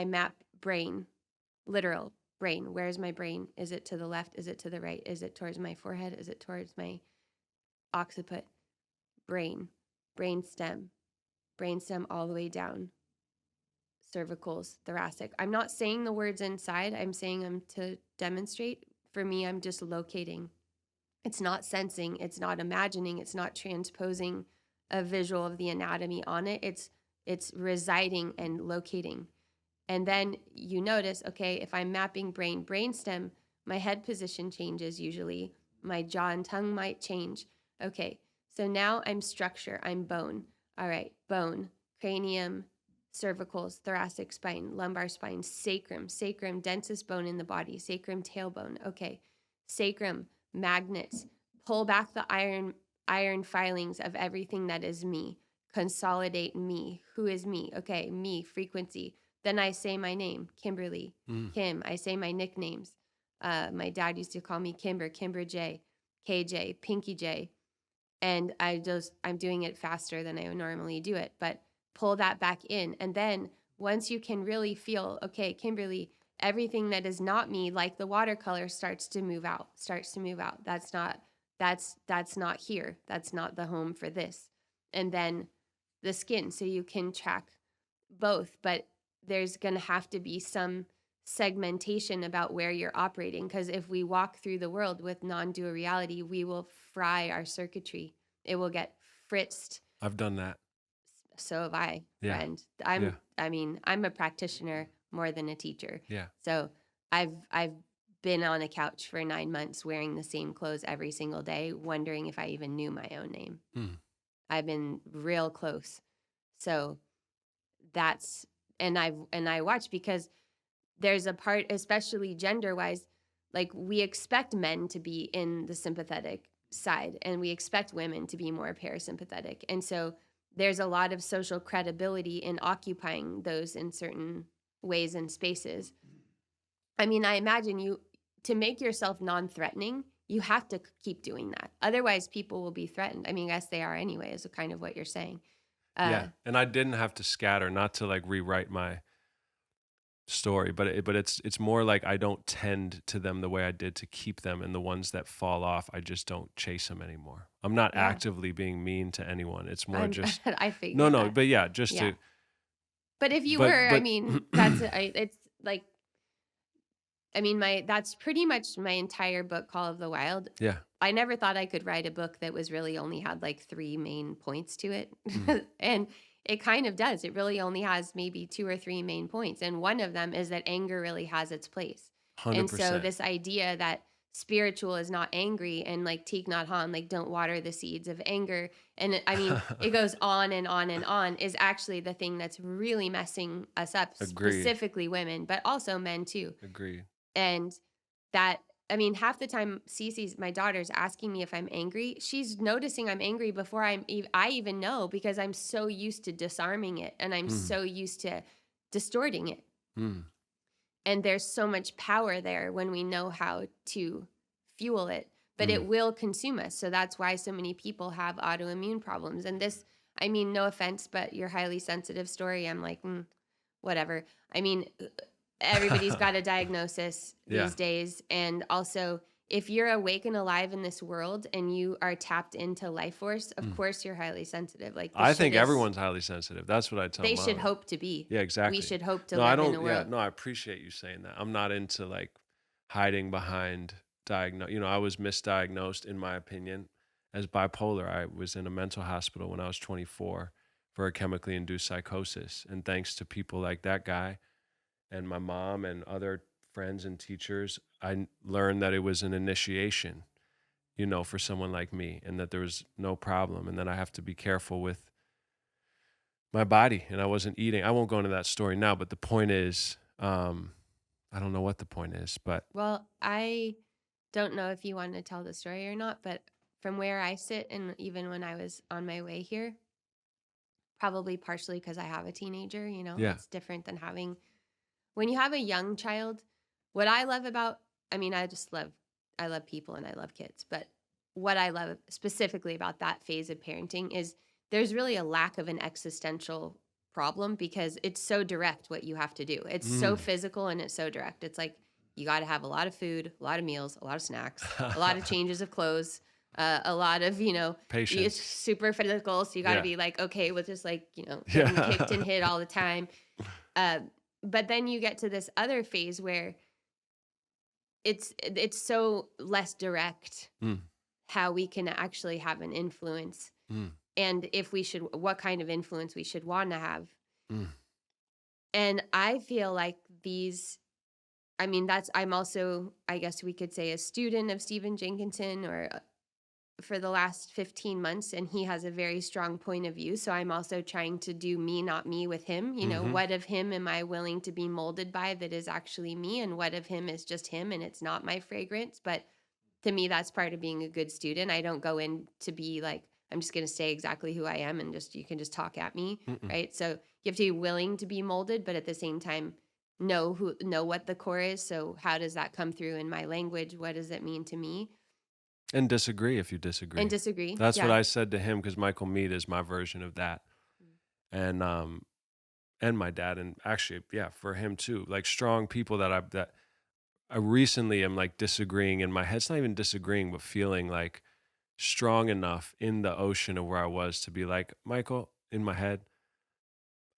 map brain, literal brain. Where's my brain? Is it to the left? Is it to the right? Is it towards my forehead? Is it towards my occiput? Brain, brainstem all the way down, cervicals, thoracic. I'm not saying the words inside. I'm saying them to demonstrate. For me, I'm just locating. It's not sensing. It's not imagining. It's not transposing a visual of the anatomy on it. It's residing and locating. And then you notice, okay, if I'm mapping brainstem, my head position changes usually. My jaw and tongue might change. Okay, so now I'm structure. I'm bone. All right, bone, cranium, cervicals, thoracic spine, lumbar spine, sacrum, densest bone in the body, sacrum, tailbone. Okay, sacrum, magnets. Pull back the iron filings of everything that is me. Consolidate me. Who is me? Okay, me, frequency. Then I say my name, Kimberly, Kim. I say my nicknames. My dad used to call me Kimber J, KJ, Pinky J. And I'm doing it faster than I would normally do it, but pull that back in. And then once you can really feel, okay, Kimberly, everything that is not me, like the watercolor, starts to move out. That's not here. That's not the home for this. And then the skin, so you can track both, but there's going to have to be some segmentation about where you're operating, because if we walk through the world with non-dual reality, we will fry our circuitry. It will get fritzed. I've done that. So have I, friend. I'm a practitioner more than a teacher. Yeah. So I've been on a couch for 9 months wearing the same clothes every single day, wondering if I even knew my own name. I've been real close. So that's, and I watch, because there's a part, especially gender-wise, like we expect men to be in the sympathetic side, and we expect women to be more parasympathetic. And so there's a lot of social credibility in occupying those in certain ways and spaces. I mean, I imagine to make yourself non-threatening, you have to keep doing that. Otherwise, people will be threatened. I mean, I guess they are anyway, is kind of what you're saying. Yeah, and I didn't have to scatter, not to like rewrite my story, but it's more like I don't tend to them the way I did to keep them, and the ones that fall off, I just don't chase them anymore. I'm not actively being mean to anyone. It's more just I figured no, that. but yeah, just to. But if you were, I mean, it's like, I mean, that's pretty much my entire book, Call of the Wild. Yeah. I never thought I could write a book that was really only had like 3 main points to it. And It kind of does. It really only has maybe 2 or 3 main points, and one of them is that anger really has its place. And so 100%. this idea that spiritual is not angry and like Thich Nhat Hanh, like don't water the seeds of anger. And I mean, it goes on and on and on is actually the thing that's really messing us up, Agreed. specifically women, but also men too. Agreed. And that, I mean, half the time Cece's, my daughter's asking me if I'm angry. She's noticing I'm angry before I even know, because I'm so used to disarming it and I'm Mm. so used to distorting it. Mm. And there's so much power there when we know how to fuel it, but it will consume us. So that's why so many people have autoimmune problems. And this, I mean, no offense, but your highly sensitive story, I'm like, whatever. I mean, everybody's got a diagnosis Yeah. these days. And also, if you're awake and alive in this world and you are tapped into life force, of course you're highly sensitive. Like, I think everyone's highly sensitive. That's what I tell they Mom. should hope to be. Yeah, exactly. We should hope to No, I live in don't. a Yeah, world. no, I appreciate you saying that. I'm not into like hiding behind diagnose. You know, I was misdiagnosed, in my opinion, as bipolar. I was in a mental hospital when I was 24 for a chemically induced psychosis, and thanks to people like that guy and my mom and other friends and teachers, I learned that it was an initiation, you know, for someone like me, and that there was no problem, and that I have to be careful with my body, and I wasn't eating. I won't go into that story now, but the point is, I don't know what the point is, but Well, I don't know if you want to tell the story or not, but from where I sit, and even when I was on my way here, probably partially because I have a teenager, you know, yeah, it's different than having, when you have a young child, what I love about, I mean, I love people and I love kids, but what I love specifically about that phase of parenting is there's really a lack of an existential problem, because it's so direct what you have to do. It's so physical and it's so direct. It's like you got to have a lot of food, a lot of meals, a lot of snacks, a lot of changes of clothes, a lot of, you know, it's patience. super physical. So you got to Yeah. be like, okay with just like, you know, getting Yeah. kicked and hit all the time. Uh, but then you get to this other phase where it's so less direct Mm, how we can actually have an influence, mm, and if we should, what kind of influence we should want to have. mm, And I feel like these, I mean, that's, I'm also, I guess we could say, a student of Stephen Jenkinson, or for the last 15 months, and he has a very strong point of view. So I'm also trying to do me, not me with him. You know, what of him am I willing to be molded by that is actually me, and what of him is just him and it's not my fragrance. But to me, that's part of being a good student. I don't go in to be like, I'm just going to say exactly who I am and just, you can just talk at me. mm-mm. Right. So you have to be willing to be molded, but at the same time, know what the core is. So how does that come through in my language? What does it mean to me? And disagree if you disagree. And disagree. That's what Yeah. I said to him, because Michael Mead is my version of that, and my dad, and actually, yeah, for him too. Like strong people that I recently am like disagreeing in my head. It's not even disagreeing, but feeling like strong enough in the ocean of where I was to be like, Michael, in my head,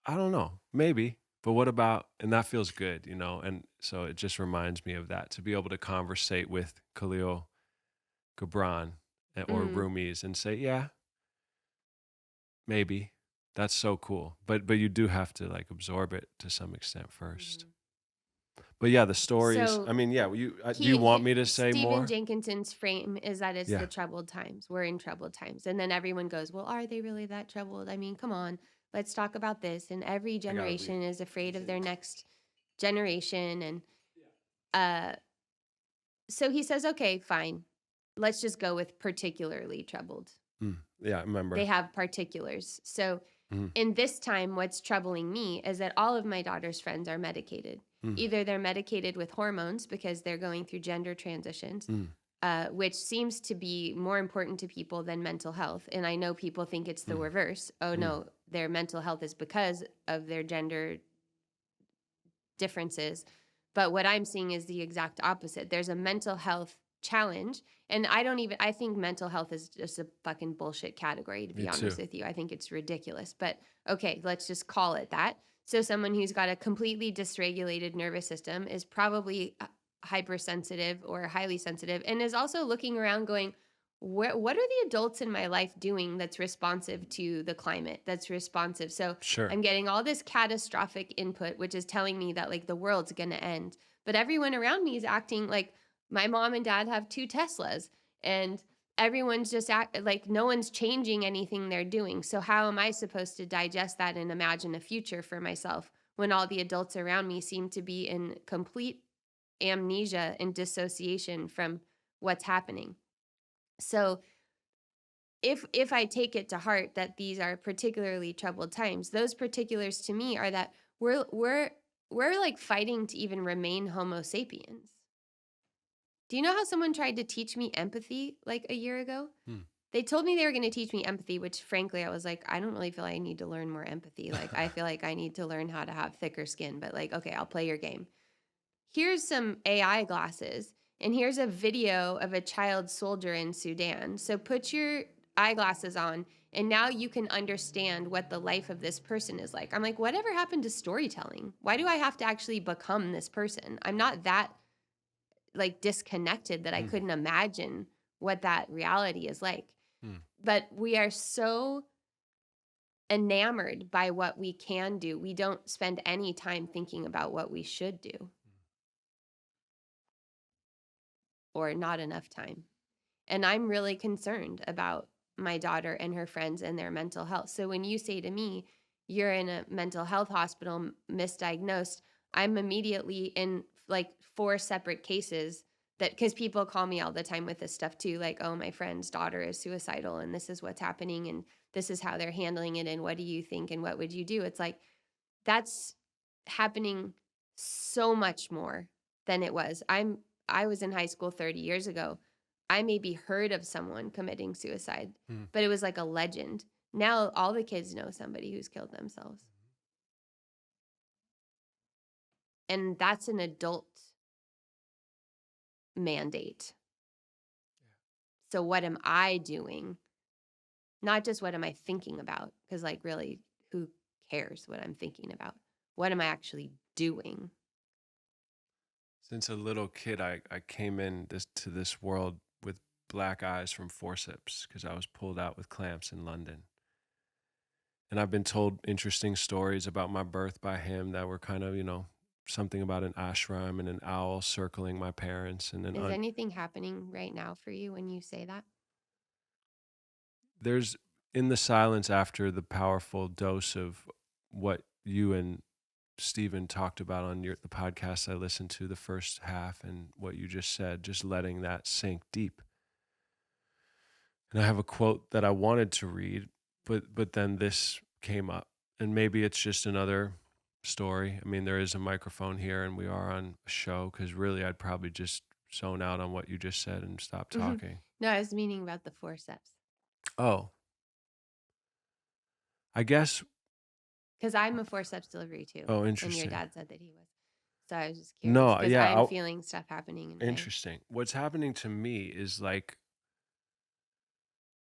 I don't know, maybe, but what about, and that feels good, you know? And so it just reminds me of that, to be able to conversate with Khalil Gibran or Rumi's and say, yeah, maybe. That's so cool. But you do have to like absorb it to some extent first. But yeah, the stories, So I mean, yeah, do you want me to say Stephen more? Jenkinson's frame is that it's Yeah. the troubled times. We're in troubled times. And then everyone goes, well, are they really that troubled? I mean, come on, let's talk about this. And every generation is afraid of their next generation. And so he says, okay, fine. Let's just go with particularly troubled. Yeah, I remember. They have particulars. So Mhm. in this time, what's troubling me is that all of my daughter's friends are medicated. Either they're medicated with hormones because they're going through gender transitions, which seems to be more important to people than mental health. And I know people think it's the reverse. Oh, no, their mental health is because of their gender differences. But what I'm seeing is the exact opposite. There's a mental health challenge. And I think mental health is just a fucking bullshit category, to be honest with you. I think it's ridiculous. But okay, let's just call it that. So someone who's got a completely dysregulated nervous system is probably hypersensitive or highly sensitive, and is also looking around going, what are the adults in my life doing that's responsive to the climate, that's responsive? So Sure. I'm getting all this catastrophic input, which is telling me that like the world's going to end. But everyone around me is acting like my mom and dad have 2 Teslas, and everyone's just like no one's changing anything they're doing. So how am I supposed to digest that and imagine a future for myself when all the adults around me seem to be in complete amnesia and dissociation from what's happening? So if I take it to heart that these are particularly troubled times, those particulars to me are that we're like fighting to even remain Homo sapiens. Do you know how someone tried to teach me empathy like a year ago? Hmm. They told me they were going to teach me empathy, which frankly I was like, I don't really feel like I need to learn more empathy. Like I feel like I need to learn how to have thicker skin, but like okay, I'll play your game. Here's some AI glasses, and here's a video of a child soldier in Sudan. So put your eyeglasses on, and now you can understand what the life of this person is like. I'm like, whatever happened to storytelling? Why do I have to actually become this person? I'm not that like disconnected that I couldn't imagine what that reality is like. But we are so enamored by what we can do. We don't spend any time thinking about what we should do, or not enough time. And I'm really concerned about my daughter and her friends and their mental health. So when you say to me, you're in a mental health hospital, misdiagnosed, I'm immediately in like 4 separate cases that, because people call me all the time with this stuff too, like, oh, my friend's daughter is suicidal and this is what's happening and this is how they're handling it and what do you think and what would you do? It's like, that's happening so much more than it was. I was in high school 30 years ago. I maybe heard of someone committing suicide, but it was like a legend. Now all the kids know somebody who's killed themselves. And that's an adult mandate. So what am I doing? Not just what am I thinking about? Because like really, who cares what I'm thinking about? What am I actually doing? Since a little kid, I came to this world with black eyes from forceps because I was pulled out with clamps in London. And I've been told interesting stories about my birth by him that were kind of, something about an ashram and an owl circling my parents. And then Is anything happening right now for you when you say that? there's, in the silence after the powerful dose of what you and Stephen talked about on the podcast I listened to, the first half, and what you just said, just letting that sink deep. And I have a quote that I wanted to read, but then this came up, and maybe it's just another story. I mean, there is a microphone here, and we are on a show, because really I'd probably just zone out on what you just said and stop talking. No, I was meaning about the forceps. Oh, I guess. Because I'm a forceps delivery too. Oh, And interesting. your dad said that he was. So I was just curious. No, Because yeah, I'm feeling stuff happening. interesting. What's happening to me is like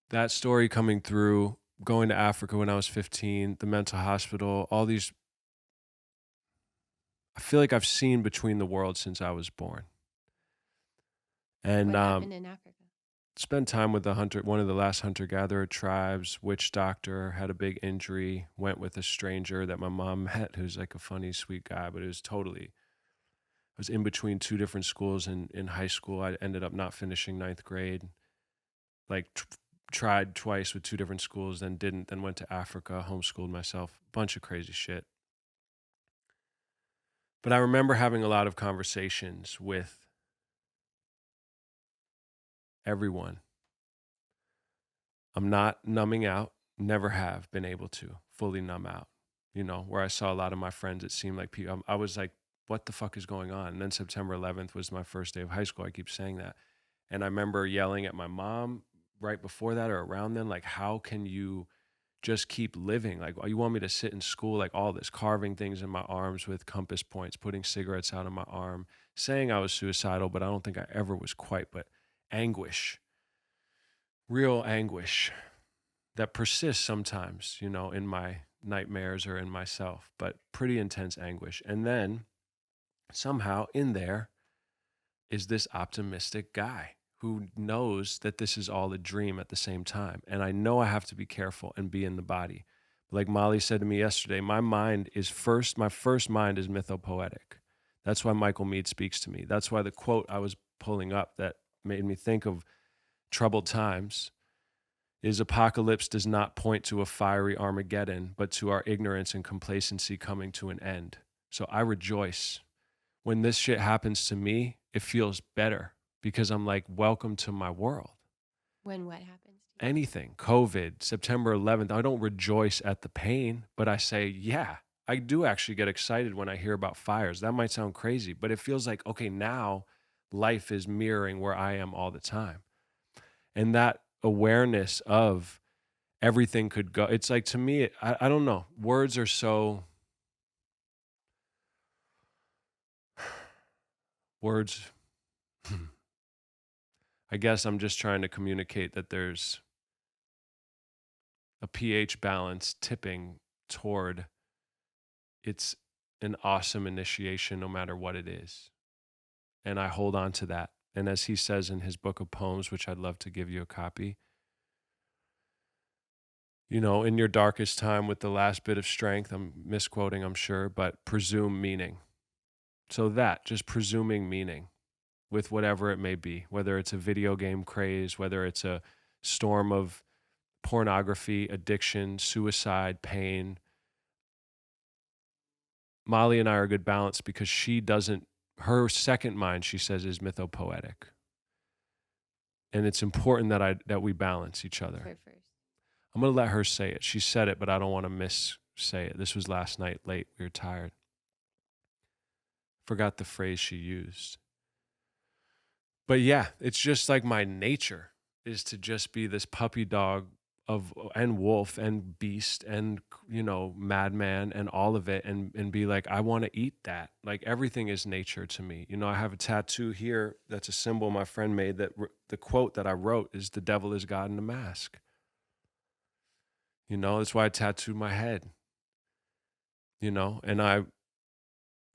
that story coming through, going to Africa when I was 15, the mental hospital, all these. I feel like I've seen between the worlds since I was born. And What happened in Africa? spent time with one of the last hunter-gatherer tribes, witch doctor, had a big injury, went with a stranger that my mom met who's like a funny, sweet guy, but I was in between 2 different schools in high school. I ended up not finishing 9th grade, like tried twice with 2 different schools, then didn't, then went to Africa, homeschooled myself, bunch of crazy shit. But I remember having a lot of conversations with everyone. I'm not numbing out, never have been able to fully numb out. Where I saw a lot of my friends, it seemed like people, I was like, what the fuck is going on? And then September 11th was my first day of high school. I keep saying that. And I remember yelling at my mom right before that or around then, like, how can you just keep living? Like, you want me to sit in school, like all this, carving things in my arms with compass points, putting cigarettes out of my arm, saying I was suicidal, but I don't think I ever was quite, but anguish, real anguish that persists sometimes, in my nightmares or in myself, but pretty intense anguish. And then somehow in there is this optimistic guy who knows that this is all a dream at the same time. And I know I have to be careful and be in the body. Like Molly said to me yesterday, my first mind is mythopoetic. That's why Michael Meade speaks to me. That's why the quote I was pulling up that made me think of troubled times is apocalypse does not point to a fiery Armageddon, but to our ignorance and complacency coming to an end. So I rejoice. When this shit happens to me, it feels better because I'm like, welcome to my world. When what happens to you? Anything, COVID, September 11th, I don't rejoice at the pain, but I say, yeah, I do actually get excited when I hear about fires. That might sound crazy, but it feels like, okay, now life is mirroring where I am all the time. And that awareness of everything could go, it's like, to me, I don't know. Words are so, words, I guess I'm just trying to communicate that there's a pH balance tipping toward it's an awesome initiation no matter what it is. And I hold on to that. And as he says in his book of poems, which I'd love to give you a copy, you know, in your darkest time with the last bit of strength, I'm misquoting, I'm sure, but presume meaning. So that, just presuming meaning with whatever it may be, whether it's a video game craze, whether it's a storm of pornography, addiction, suicide, pain. Molly and I are a good balance because she doesn't, her second mind, she says, is mythopoetic. And it's important that we balance each other. For first. I'm going to let her say it. She said it, but I don't want to say it. This was last night late. We were tired. Forgot the phrase she used. But yeah, it's just like my nature is to just be this puppy dog and wolf and beast and, you know, madman and all of it, and be like, I want to eat that. Like, everything is nature to me. You know, I have a tattoo here that's a symbol my friend made that the quote that I wrote is, the devil is God in a mask. You know, that's why I tattooed my head, you know, and I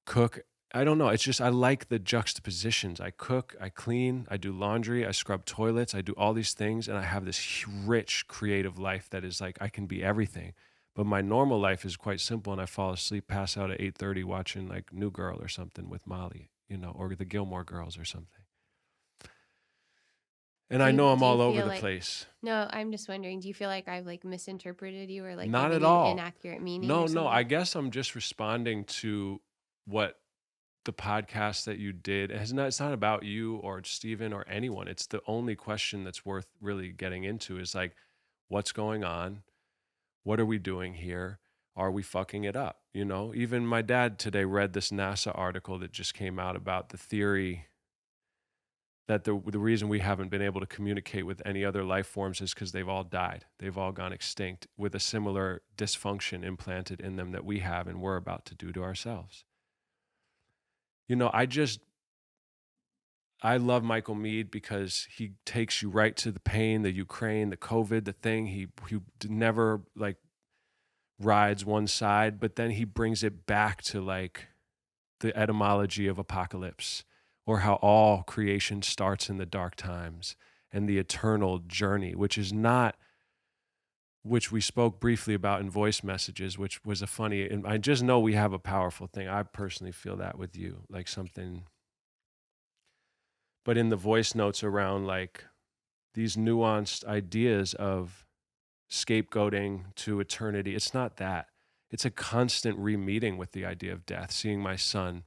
cook. I don't know. It's just, I like the juxtapositions. I cook, I clean, I do laundry, I scrub toilets, I do all these things. And I have this rich creative life that is like, I can be everything. But my normal life is quite simple. And I fall asleep, pass out at 8:30 watching like New Girl or something with Molly, you know, or the Gilmore Girls or something. And I know I'm all over the place. No, I'm just wondering, do you feel like I've like misinterpreted you or like Not given at all. you inaccurate meaning? No. I guess I'm just responding to what the podcast that you did. It's not about you or Steven or anyone. It's the only question that's worth really getting into is like, what's going on? What are we doing here? Are we fucking it up? You know, even my dad today read this NASA article that just came out about the theory that the reason we haven't been able to communicate with any other life forms is because they've all died. They've all gone extinct with a similar dysfunction implanted in them that we have and we're about to do to ourselves. You know, I love Michael Meade because he takes you right to the pain, the Ukraine, the COVID, the thing. He never like rides one side, but then he brings it back to like the etymology of apocalypse, or how all creation starts in the dark times and the eternal journey, which we spoke briefly about in voice messages, which was and I just know we have a powerful thing. I personally feel that with you, like something, but in the voice notes around like these nuanced ideas of scapegoating to eternity. It's not that. It's a constant re-meeting with the idea of death, seeing my son.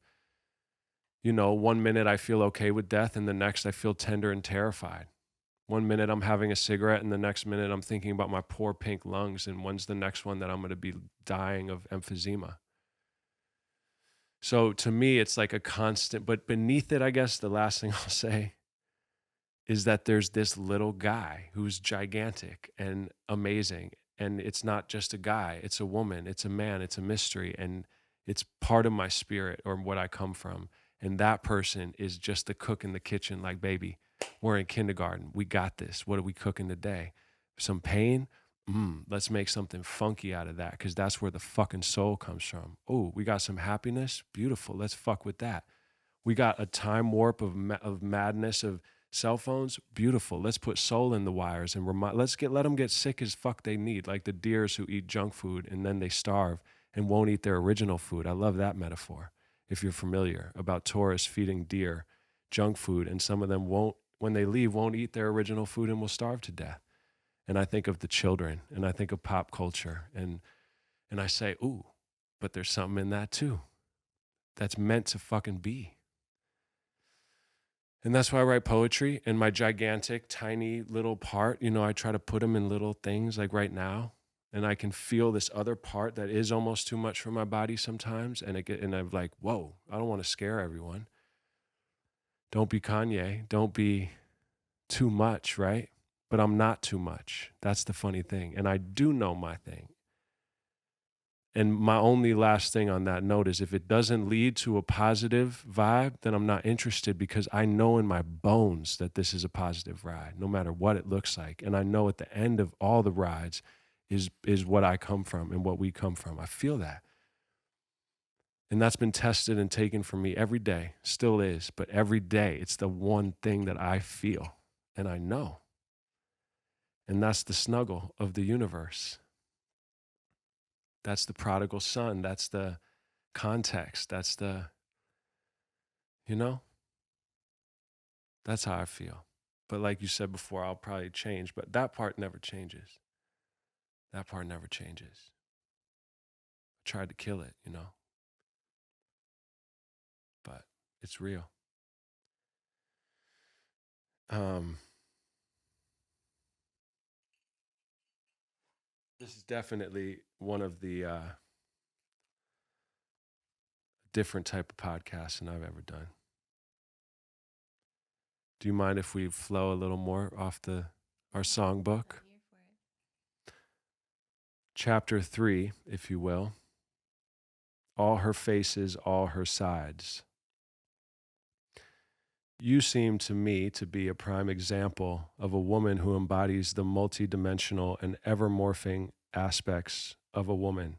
You know, one minute I feel okay with death and the next I feel tender and terrified. One minute I'm having a cigarette and the next minute I'm thinking about my poor pink lungs, and when's the next one that I'm going to be dying of emphysema. So to me, it's like a constant, but beneath it, I guess the last thing I'll say is that there's this little guy who's gigantic and amazing. And it's not just a guy, it's a woman, it's a man, it's a mystery. And it's part of my spirit or what I come from. And that person is just the cook in the kitchen, like, baby, we're in kindergarten. We got this. What are we cooking today? Some pain? Let's make something funky out of that, because that's where the fucking soul comes from. Oh, we got some happiness? Beautiful. Let's fuck with that. We got a time warp of madness, of Cell phones, beautiful. Let's put soul in the wires and let them get sick as fuck they need, like the deers who eat junk food and then they starve and won't eat their original food. I love that metaphor. If you're familiar about tourists feeding deer junk food, and some of them won't, when they leave, won't eat their original food and will starve to death. And I think of the children, and I think of pop culture, and I say, ooh, but there's something in that too that's meant to fucking be. And that's why I write poetry in my gigantic, tiny little part. You know, I try to put them in little things like right now. And I can feel this other part that is almost too much for my body sometimes. And I'm like, whoa, I don't want to scare everyone. Don't be Kanye. Don't be too much, right? But I'm not too much. That's the funny thing. And I do know my thing. And my only last thing on that note is if it doesn't lead to a positive vibe, then I'm not interested, because I know in my bones that this is a positive ride, no matter what it looks like. And I know at the end of all the rides is what I come from and what we come from. I feel that. And that's been tested and taken from me every day, still is, but every day it's the one thing that I feel and I know. And that's the snuggle of the universe. That's the prodigal son. That's the context. That's the, you know, that's how I feel. But like you said before, I'll probably change, but that part never changes. That part never changes. I tried to kill it, you know, but it's real. This is definitely one of the different type of podcasts than I've ever done. Do you mind if we flow a little more off our songbook? I'm here for it. Chapter 3, if you will. All her faces, all her sides. You seem to me to be a prime example of a woman who embodies the multidimensional and ever-morphing aspects of a woman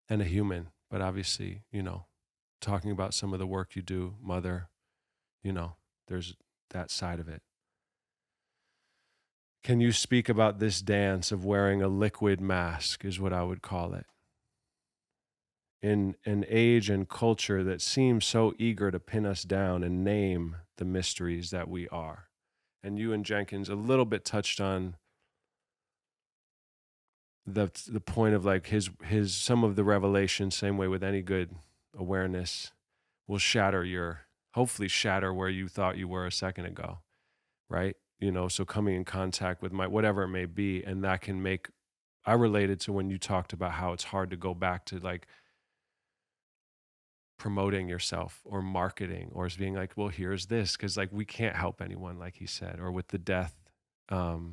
and a human. But obviously, you know, talking about some of the work you do, mother, you know, there's that side of it. Can you speak about this dance of wearing a liquid mask, is what I would call it, in an age and culture that seems so eager to pin us down and name the mysteries that we are? And you and Jenkins a little bit touched on the point of like his some of the revelation, same way with any good awareness, will hopefully shatter where you thought you were a second ago, right? You know, so coming in contact with whatever it may be, and that can make, I related to when you talked about how it's hard to go back to like promoting yourself or marketing or being like, well, here's this, because like we can't help anyone, like he said, or with the death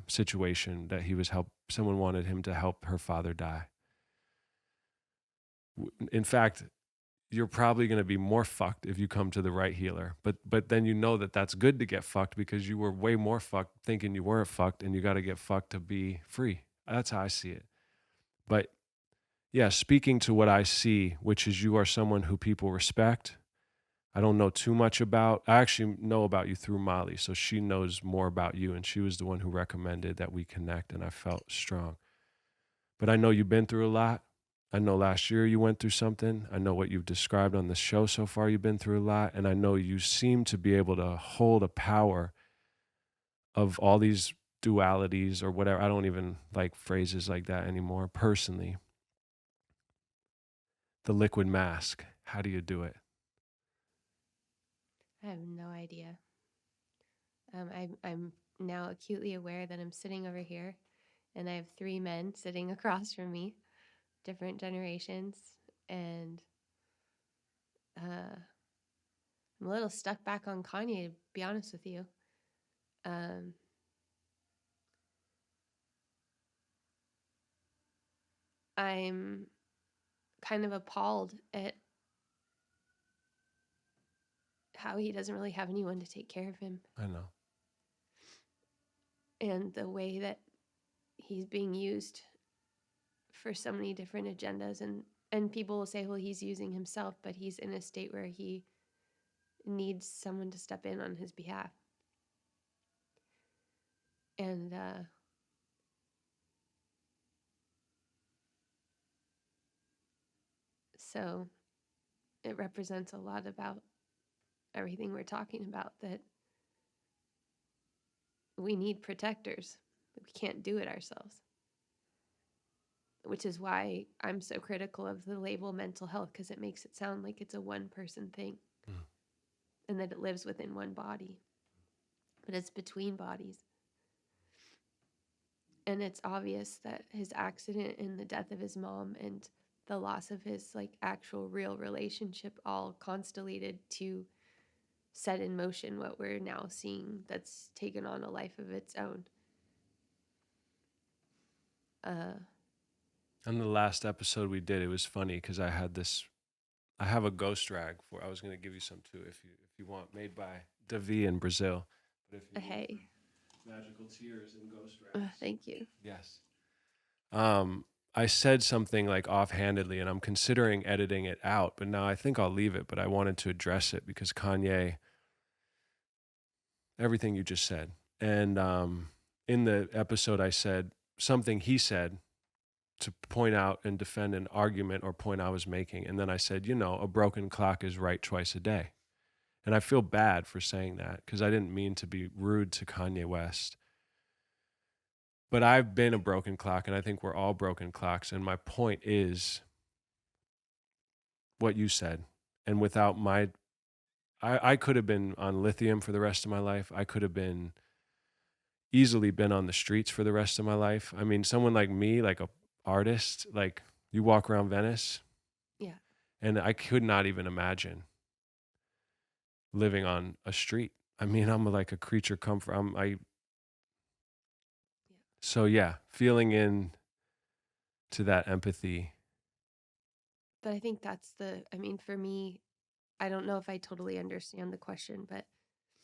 situation that someone wanted him to help her father die. In fact, you're probably going to be more fucked if you come to the right healer. But then you know that that's good to get fucked, because you were way more fucked thinking you weren't fucked, and you got to get fucked to be free. That's how I see it. But yeah, speaking to what I see, which is you are someone who people respect. I don't know too much about. I actually know about you through Molly, so she knows more about you, and she was the one who recommended that we connect, and I felt strong. But I know you've been through a lot. I know last year you went through something. I know what you've described on the show so far, you've been through a lot. And I know you seem to be able to hold a power of all these dualities or whatever. I don't even like phrases like that anymore, personally. The liquid mask. How do you do it? I have no idea. I'm now acutely aware that I'm sitting over here and I have 3 men sitting across from me, different generations, and I'm a little stuck back on Kanye, to be honest with you. I'm kind of appalled at how he doesn't really have anyone to take care of him, I know. and the way that he's being used for so many different agendas. And people will say, well, he's using himself, but he's in a state where he needs someone to step in on his behalf. And so it represents a lot about everything we're talking about, that we need protectors. We can't do it ourselves. Which is why I'm so critical of the label mental health, because it makes it sound like it's a one-person thing and that it lives within one body. But it's between bodies. And it's obvious that his accident and the death of his mom and the loss of his like actual real relationship all constellated to set in motion what we're now seeing that's taken on a life of its own. On the last episode we did, it was funny because I have a ghost rag I was going to give you some too if you want, made by Davi in Brazil. But if you Hey. Magical tears and ghost rags. Thank you. Yes. I said something like offhandedly, and I'm considering editing it out, but now I think I'll leave it. But I wanted to address it because Kanye, everything you just said. And in the episode, I said something he said to point out and defend an argument or point I was making. And then I said, a broken clock is right twice a day. And I feel bad for saying that because I didn't mean to be rude to Kanye West. But I've been a broken clock, and I think we're all broken clocks. And my point is what you said. And without I could have been on lithium for the rest of my life. I could have easily been on the streets for the rest of my life. I mean, someone like me, like a artist, like you walk around Venice. Yeah. And I could not even imagine living on a street. I mean, I'm like a creature come from, so yeah, feeling in to that empathy. But I think that's for me, I don't know if I totally understand the question, but.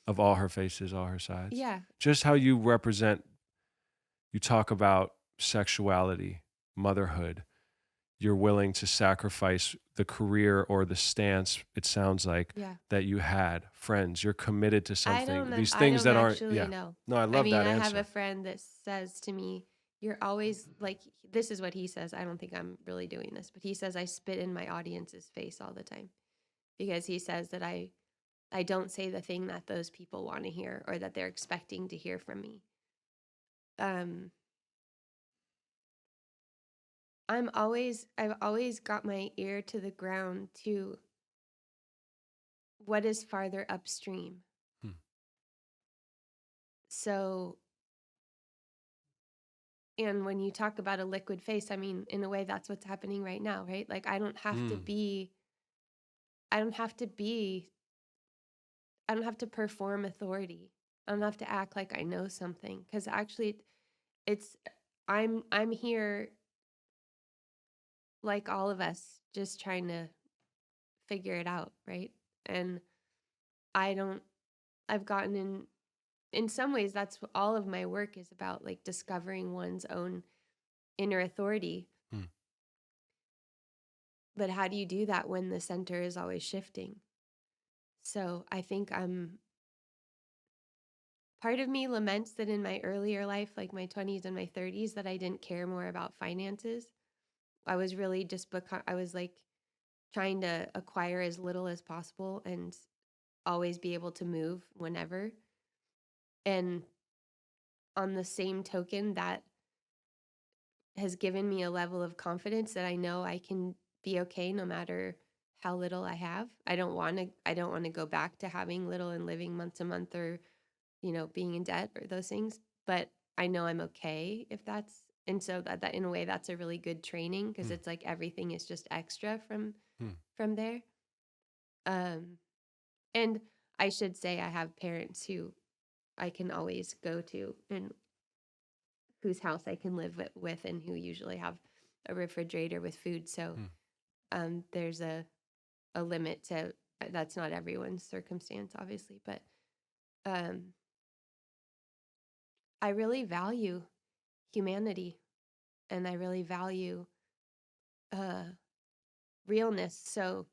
Of all her faces, all her sides. Yeah. Just how you talk about sexuality, motherhood. You're willing to sacrifice the career or the stance, it sounds like, that you had. Friends, you're committed to something. These things that aren't. Yeah. Know. No, I love that answer. I have a friend that says to me, you're always like, this is what he says. I don't think I'm really doing this, but he says I spit in my audience's face all the time because he says that I don't say the thing that those people want to hear or that they're expecting to hear from me. I've always got my ear to the ground to what is farther upstream. So, and when you talk about a liquid face, I mean, in a way, that's what's happening right now, right? Like, I don't have to perform authority. I don't have to act like I know something. Because actually, I'm here like all of us, just trying to figure it out, right? And I've gotten in some ways, that's what all of my work is about, like discovering one's own inner authority. But how do you do that when the center is always shifting? So I think part of me laments that in my earlier life, like my 20s and my 30s, that I didn't care more about finances. I was really I was like trying to acquire as little as possible and always be able to move whenever. And on the same token, that has given me a level of confidence that I know I can be okay no matter how little I have. I don't want to go back to having little and living month to month or, being in debt or those things, but I know I'm okay if that's, and so that in a way that's a really good training because it's like everything is just extra from there. And I should say I have parents who I can always go to and whose house I can live with and who usually have a refrigerator with food. So there's a limit to, that's not everyone's circumstance, obviously, but I really value humanity and I really value realness. So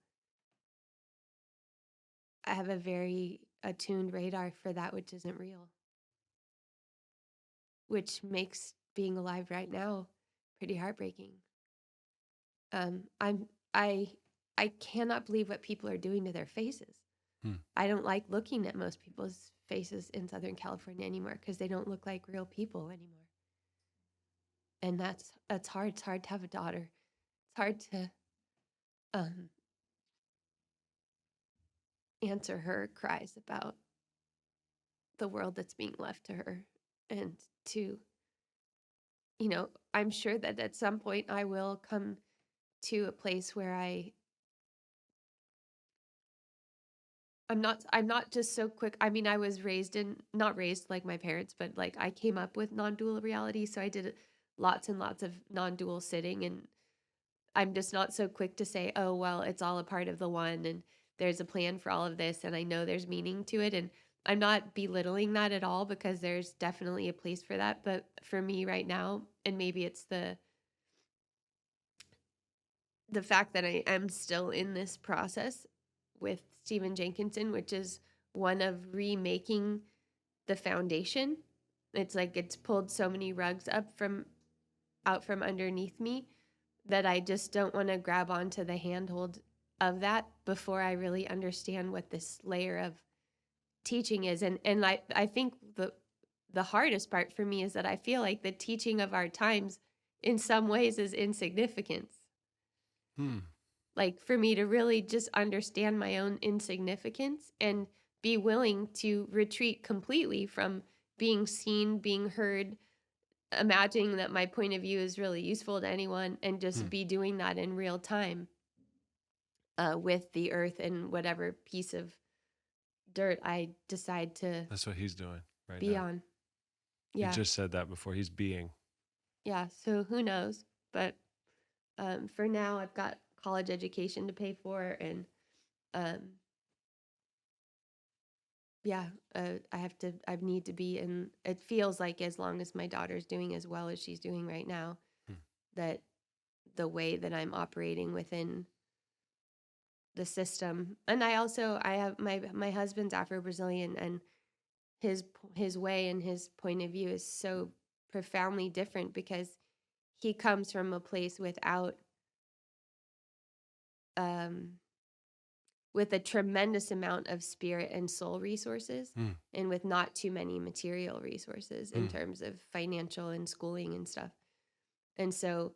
I have a very attuned radar for that which isn't real, which makes being alive right now pretty heartbreaking. I'm I I cannot believe what people are doing to their faces. Hmm. I don't like looking at most people's faces in Southern California anymore because they don't look like real people anymore. And that's hard. It's hard to have a daughter. It's hard to um, answer her cries about the world that's being left to her, and to, I'm sure that at some point I will come to a place where I'm not just so quick. I mean, I was not raised like my parents, but like I came up with non-dual reality. So I did lots and lots of non-dual sitting, and I'm just not so quick to say, oh, well, it's all a part of the one, and there's a plan for all of this, and I know there's meaning to it. And I'm not belittling that at all, because there's definitely a place for that. But for me right now, and maybe it's the fact that I am still in this process with Stephen Jenkinson, which is one of remaking the foundation. It's like it's pulled so many rugs out from underneath me that I just don't want to grab onto the handhold of that before I really understand what this layer of teaching is. And I think the hardest part for me is that I feel like the teaching of our times in some ways is insignificance. Like, for me to really just understand my own insignificance and be willing to retreat completely from being seen, being heard, imagining that my point of view is really useful to anyone, and just be doing that in real time with the earth and whatever piece of dirt I decide to That's what he's doing right be now. on. He Yeah. just said that before. He's being. Yeah. So who knows? But for now, I've got college education to pay for, and um, yeah, I need to be in, it feels like as long as my daughter's doing as well as she's doing right now, that the way that I'm operating within the system. And I have my husband's Afro-Brazilian, and his way and his point of view is so profoundly different, because he comes from a place um with a tremendous amount of spirit and soul resources, and with not too many material resources in terms of financial and schooling and stuff. And so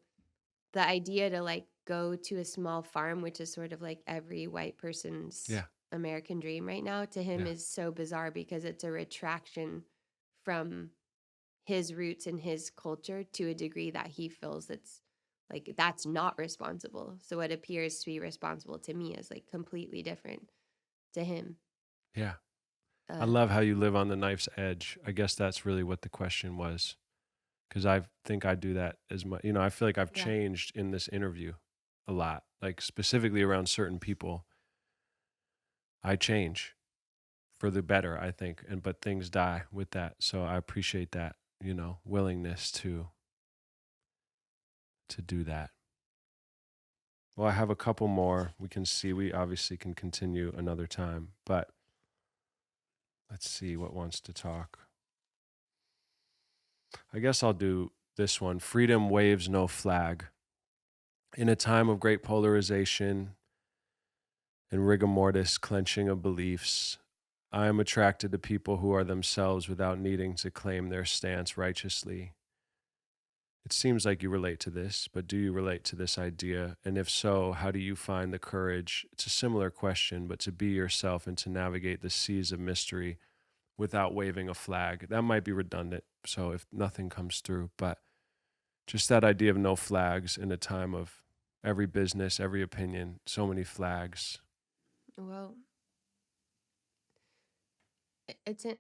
the idea to like go to a small farm, which is sort of like every white person's American dream right now, to him is so bizarre, because it's a retraction from his roots and his culture to a degree that he feels it's like that's not responsible. So what appears to be responsible to me is like completely different to him. Yeah. I love how you live on the knife's edge. I guess that's really what the question was, because I think I do that as much. I feel like I've changed in this interview a lot, like specifically around certain people. I change for the better, I think, but things die with that. So I appreciate that, willingness to do that. Well, I have a couple more. We obviously can continue another time, but let's see what wants to talk. I guess I'll do this one. Freedom waves no flag. In a time of great polarization and rigor mortis, clenching of beliefs, I am attracted to people who are themselves without needing to claim their stance righteously. It seems like you relate to this, but do you relate to this idea? And if so, how do you find the courage? It's a similar question, but to be yourself and to navigate the seas of mystery without waving a flag. That might be redundant, so if nothing comes through, but just that idea of no flags in a time of every business, every opinion, so many flags. Well,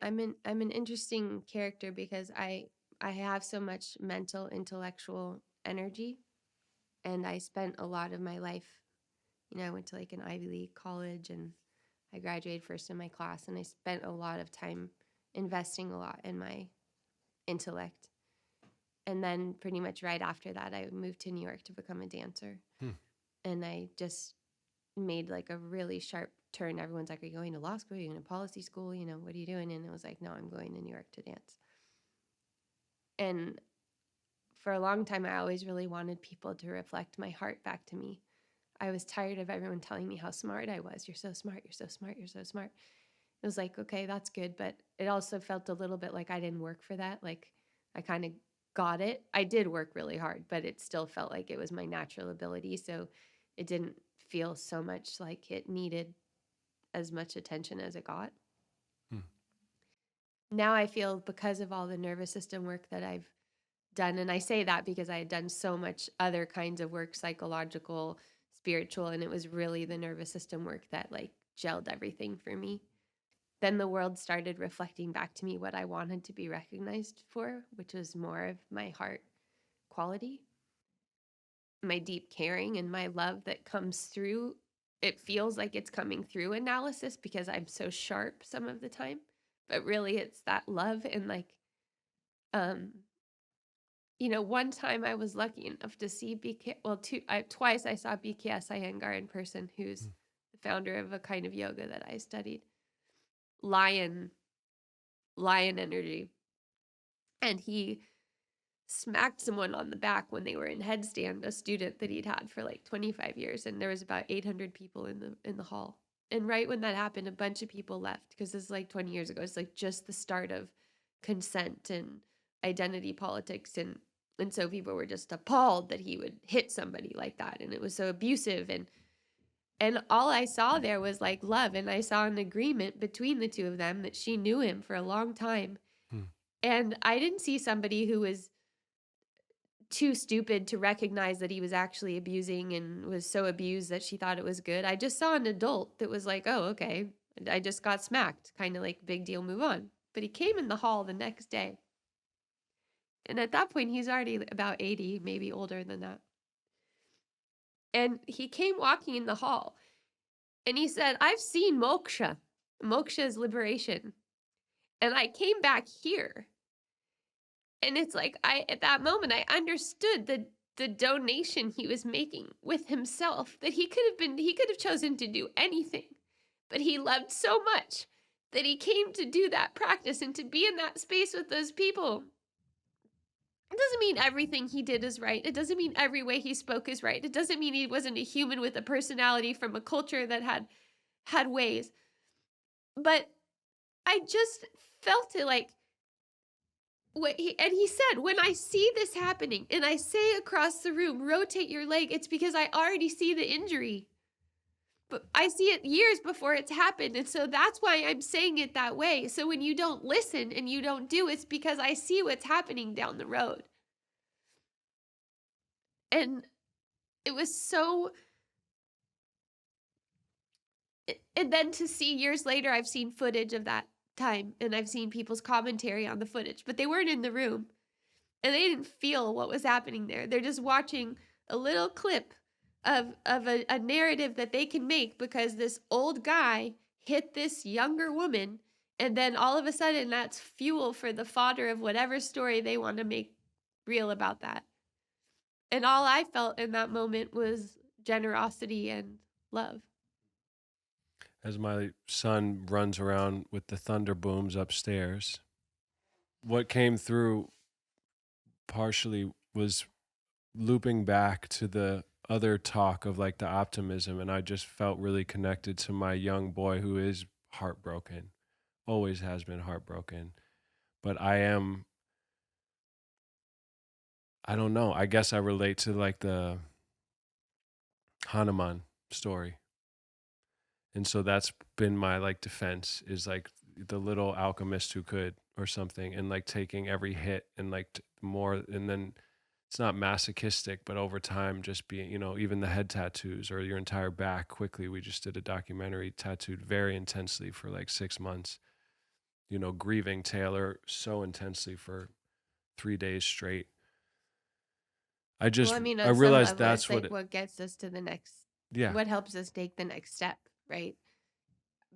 I'm an interesting character, because I have so much mental, intellectual energy, and I spent a lot of my life, I went to like an Ivy League college, and I graduated first in my class, and I spent a lot of time investing a lot in my intellect. And then pretty much right after that, I moved to New York to become a dancer. And I just made like a really sharp turn, everyone's like, are you going to law school? Are you going to policy school? You know, what are you doing? And I was like, no, I'm going to New York to dance. And for a long time, I always really wanted people to reflect my heart back to me. I was tired of everyone telling me how smart I was. You're so smart. You're so smart. You're so smart. It was like, okay, that's good. But it also felt a little bit like I didn't work for that. Like I kind of got it. I did work really hard, but it still felt like it was my natural ability. So it didn't feel so much like it needed as much attention as it got. Now I feel, because of all the nervous system work that I've done, and I say that because I had done so much other kinds of work, psychological, spiritual, and it was really the nervous system work that like gelled everything for me. Then the world started reflecting back to me what I wanted to be recognized for, which was more of my heart quality, my deep caring, and my love that comes through. It feels like it's coming through analysis because I'm so sharp some of the time, but really it's that love. And like, you know, one time I was lucky enough to see twice I saw BKS Iyengar in person, who's the founder of a kind of yoga that I studied, lion energy. And he smacked someone on the back when they were in headstand, a student that he'd had for like 25 years. And there was about 800 people in the hall. And right when that happened, a bunch of people left, because this is like 20 years ago. It's like just the start of consent and identity politics. And so people were just appalled that he would hit somebody like that. And it was so abusive. And all I saw there was like love. And I saw an agreement between the two of them that she knew him for a long time. And I didn't see somebody who was too stupid to recognize that he was actually abusing and was so abused that she thought it was good. I just saw an adult that was like, oh, okay, I just got smacked, kind of like big deal, move on. But he came in the hall the next day. And at that point, he's already about 80, maybe older than that. And he came walking in the hall and he said, I've seen moksha. Moksha is liberation. And I came back here. And it's like, at that moment, I understood the donation he was making with himself, that he could have chosen to do anything, but he loved so much that he came to do that practice and to be in that space with those people. It doesn't mean everything he did is right. It doesn't mean every way he spoke is right. It doesn't mean he wasn't a human with a personality from a culture that had ways. But I just felt it like, he said, when I see this happening and I say across the room, rotate your leg, it's because I already see the injury. But I see it years before it's happened. And so that's why I'm saying it that way. So when you don't listen and you don't do, it's because I see what's happening down the road. And it was so... And then to see years later, I've seen footage of that time and I've seen people's commentary on the footage, but they weren't in the room. And they didn't feel what was happening there. They're just watching a little clip of a narrative that they can make because this old guy hit this younger woman. And then all of a sudden, that's fuel for the fodder of whatever story they want to make real about that. And all I felt in that moment was generosity and love. As my son runs around with the thunder booms upstairs, what came through partially was looping back to the other talk of like the optimism, and I just felt really connected to my young boy who is heartbroken, always has been heartbroken. But I don't know, I guess I relate to like the Hanuman story. And so that's been my like defense, is like the little alchemist who could, or something, and like taking every hit and like more, and then it's not masochistic, but over time just being, you know, even the head tattoos or your entire back quickly. We just did a documentary, tattooed very intensely for like 6 months, you know, grieving Taylor so intensely for 3 days straight. I On some realized level, that's it's like what gets us to the next, what helps us take the next step, right?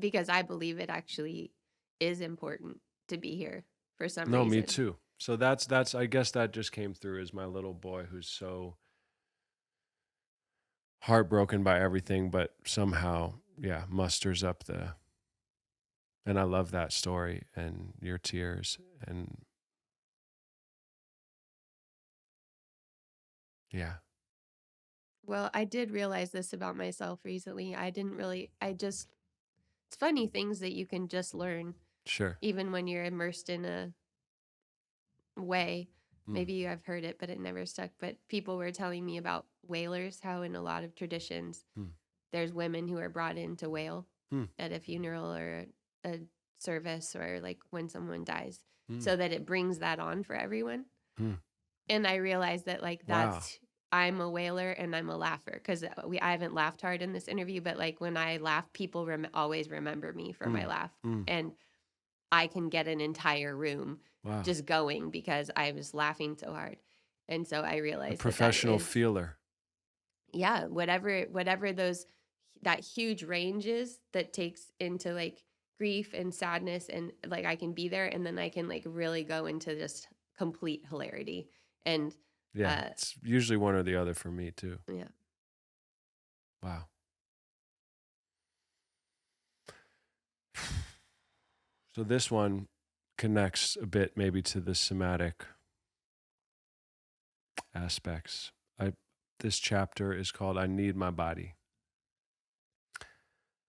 Because I believe it actually is important to be here for some reason. No, me too. So that's I guess that just came through as my little boy who's so heartbroken by everything, but somehow musters up and I love that story and your tears and yeah. Well, I did realize this about myself recently. It's funny things that you can just learn, Sure. even when you're immersed in a way. Mm. Maybe you have heard it, but it never stuck. But people were telling me about wailers, how in a lot of traditions, Mm. there's women who are brought in to wail Mm. at a funeral or a service or like when someone dies, Mm. so that it brings that on for everyone. Mm. And I realized that like Wow. I'm a wailer and I'm a laugher, because I haven't laughed hard in this interview, but like when I laugh, people always remember me for my Mm. laugh, Mm. and I can get an entire room Wow. just going because I was laughing so hard. And so I A realized professional feeler. yeah, whatever that huge range is that takes into like grief and sadness, and like I can be there, and then I can like really go into just complete hilarity. And Yeah. It's usually one or the other for me too. yeah. Wow. So this one connects a bit maybe to the somatic aspects. This chapter is called I Need My Body.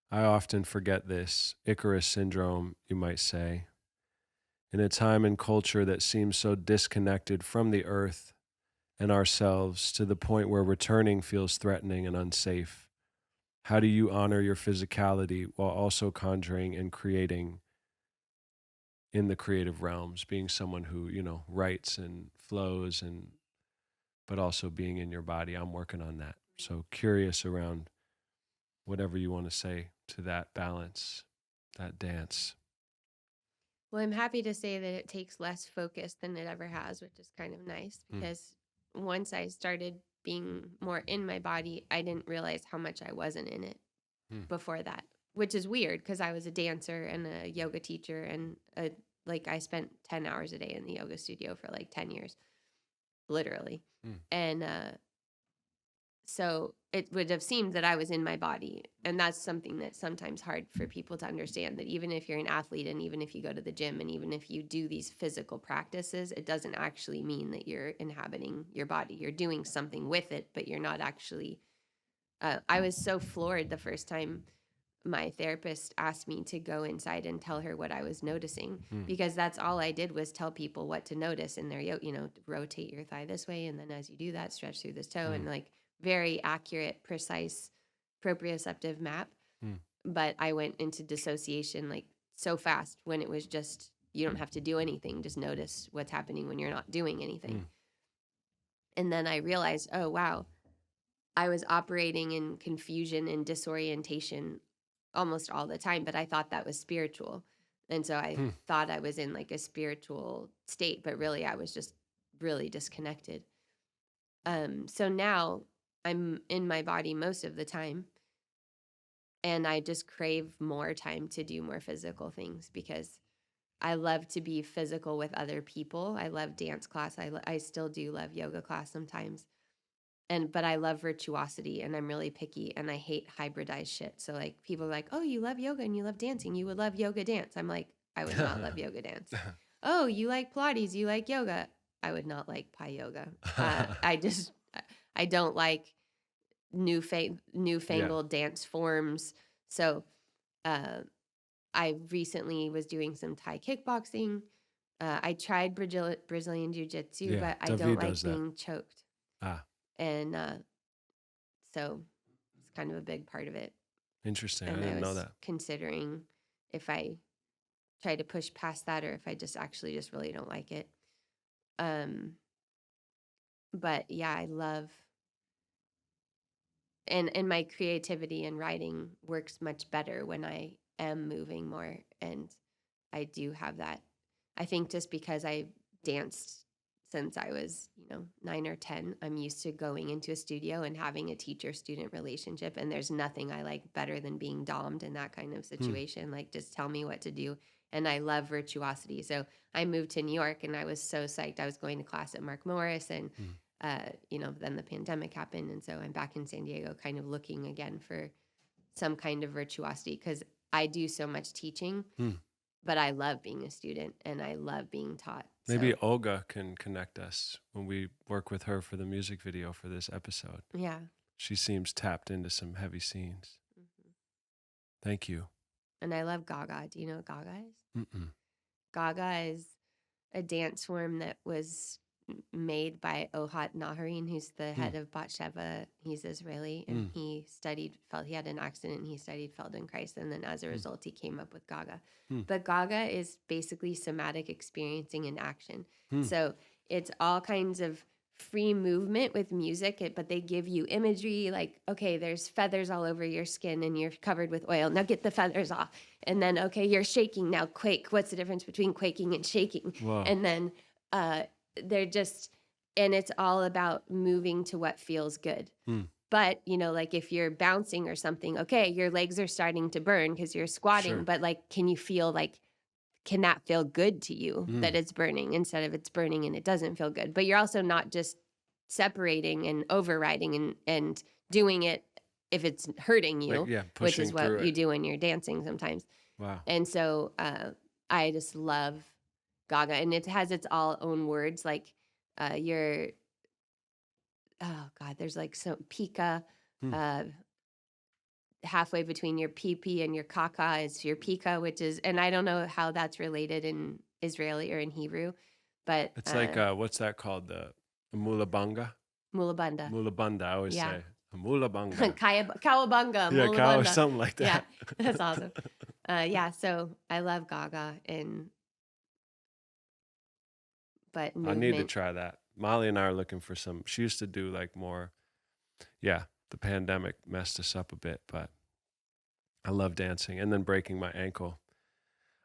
I often forget this, Icarus syndrome, you might say. In a time and culture that seems so disconnected from the earth and ourselves to the point where returning feels threatening and unsafe, how do you honor your physicality while also conjuring and creating in the creative realms, being someone who, writes and flows but also being in your body? I'm working on that. So curious around whatever you want to say to that balance, that dance. Well, I'm happy to say that it takes less focus than it ever has, which is kind of nice, because once I started being more in my body, I didn't realize how much I wasn't in it before that, which is weird because I was a dancer and a yoga teacher, and I spent 10 hours a day in the yoga studio for like 10 years, literally. And so it would have seemed that I was in my body. And that's something that's sometimes hard for people to understand, that even if you're an athlete and even if you go to the gym and even if you do these physical practices, it doesn't actually mean that you're inhabiting your body. You're doing something with it, but you're not actually. I was so floored the first time my therapist asked me to go inside and tell her what I was noticing, because that's all I did was tell people what to notice in their rotate your thigh this way, and then as you do that, stretch through this toe, and like very accurate, precise, proprioceptive map. But I went into dissociation like so fast when it was just, you don't have to do anything, just notice what's happening when you're not doing anything. And then I realized, oh wow, I was operating in confusion and disorientation almost all the time, but I thought that was spiritual. And so I thought I was in like a spiritual state, but really I was just really disconnected. So now I'm in my body most of the time, and I just crave more time to do more physical things, because I love to be physical with other people. I love dance class. I still do love yoga class sometimes. But I love virtuosity, and I'm really picky, and I hate hybridized shit. So like people are like, "Oh, you love yoga and you love dancing. You would love yoga dance." I'm like, I would not love yoga dance. Oh, you like Pilates, you like yoga. I would not like pi yoga. I don't like newfangled dance forms. So I recently was doing some Thai kickboxing. I tried Brazilian jiu-jitsu, but I don't David like does that. being choked. And so it's kind of a big part of it. Interesting. And I didn't know was that. considering if I try to push past that, or if I just really don't like it. But yeah, I love, and my creativity and writing works much better when I am moving more, and I do have that. I think just because I danced since I was, 9 or 10, I'm used to going into a studio and having a teacher-student relationship, and there's nothing I like better than being dommed in that kind of situation. Like, just tell me what to do, and I love virtuosity. So I moved to New York, and I was so psyched. I was going to class at Mark Morris, and then the pandemic happened, and so I'm back in San Diego kind of looking again for some kind of virtuosity, because I do so much teaching, Hmm. but I love being a student and I love being taught. Maybe So, Olga can connect us when we work with her for the music video for this episode. yeah. She seems tapped into some heavy scenes. Mhm. Thank you. And I love Gaga. Do you know what Gaga is? Mm-mm. Gaga is a dance form that was made by Ohad Naharin, who's the head of Batsheva. He's Israeli, and he had an accident, and he studied Feldenkrais, and then as a result, he came up with Gaga. But Gaga is basically somatic experiencing in action. So it's all kinds of free movement with music, but they give you imagery like, okay, there's feathers all over your skin and you're covered with oil. Now get the feathers off. And then, okay, you're shaking. Now quake. What's the difference between quaking and shaking? Wow. And then they're just, and it's all about moving to what feels good. But, you know, like if you're bouncing or something, okay, your legs are starting to burn because you're squatting, Sure. but like, can you feel like, can that feel good to you that it's burning instead of it's burning and it doesn't feel good? But you're also not just separating and overriding and doing it if it's hurting you, Like, yeah, which is pushing what through you it. do when you're dancing sometimes. Wow. And so I just love Gaga, and it has its all own words. Like your, oh God, there's like some pika, halfway between your pee and your kaka is your pika, which is, and I don't know how that's related in Israeli or in Hebrew, but It's like, what's that called? The mulabanga? mulabanda. Mulabanda, I always Yeah. say. Mulabanga. Kawabunga, Yeah, cow or mulabanda. something like Yeah, that. that's awesome. Yeah, so I love Gaga, but I need to movement. try that. Molly and I are looking for some. She used to do like more. Yeah, the pandemic messed us up a bit, but I love dancing and then breaking my ankle.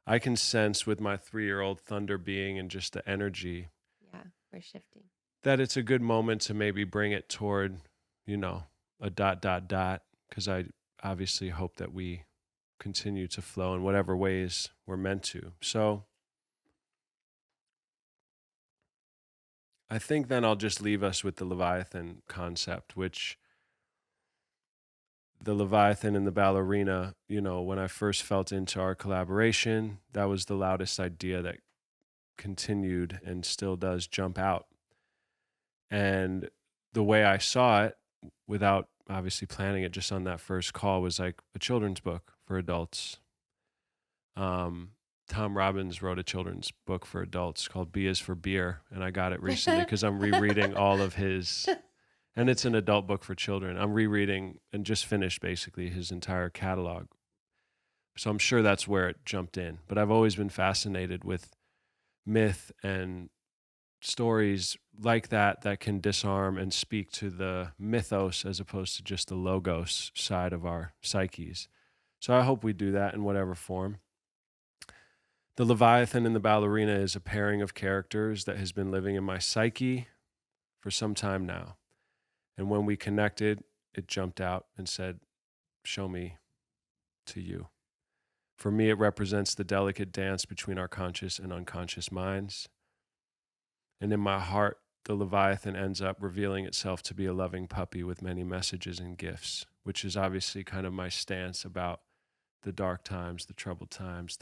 I can sense with my 3-year-old thunder being and just the energy Yeah, we're shifting. that it's a good moment to maybe bring it toward, you know, a ... because I obviously hope that we continue to flow in whatever ways we're meant to. So I think then I'll just leave us with the Leviathan concept, which the Leviathan and the ballerina, you know, when I first felt into our collaboration, that was the loudest idea that continued and still does jump out. And the way I saw it, without obviously planning it, just on that first call, was like a children's book for adults. Tom Robbins wrote a children's book for adults called B is for Beer, and I got it recently because I'm rereading all of his, and it's an adult book for children. I'm rereading and just finished basically his entire catalog. So I'm sure that's where it jumped in. But I've always been fascinated with myth and stories like that can disarm and speak to the mythos as opposed to just the logos side of our psyches. So I hope we do that in whatever form. The Leviathan and the ballerina is a pairing of characters that has been living in my psyche for some time now. And when we connected, it jumped out and said, "Show me to you." For me, it represents the delicate dance between our conscious and unconscious minds. And in my heart, the Leviathan ends up revealing itself to be a loving puppy with many messages and gifts, which is obviously kind of my stance about the dark times, the troubled times,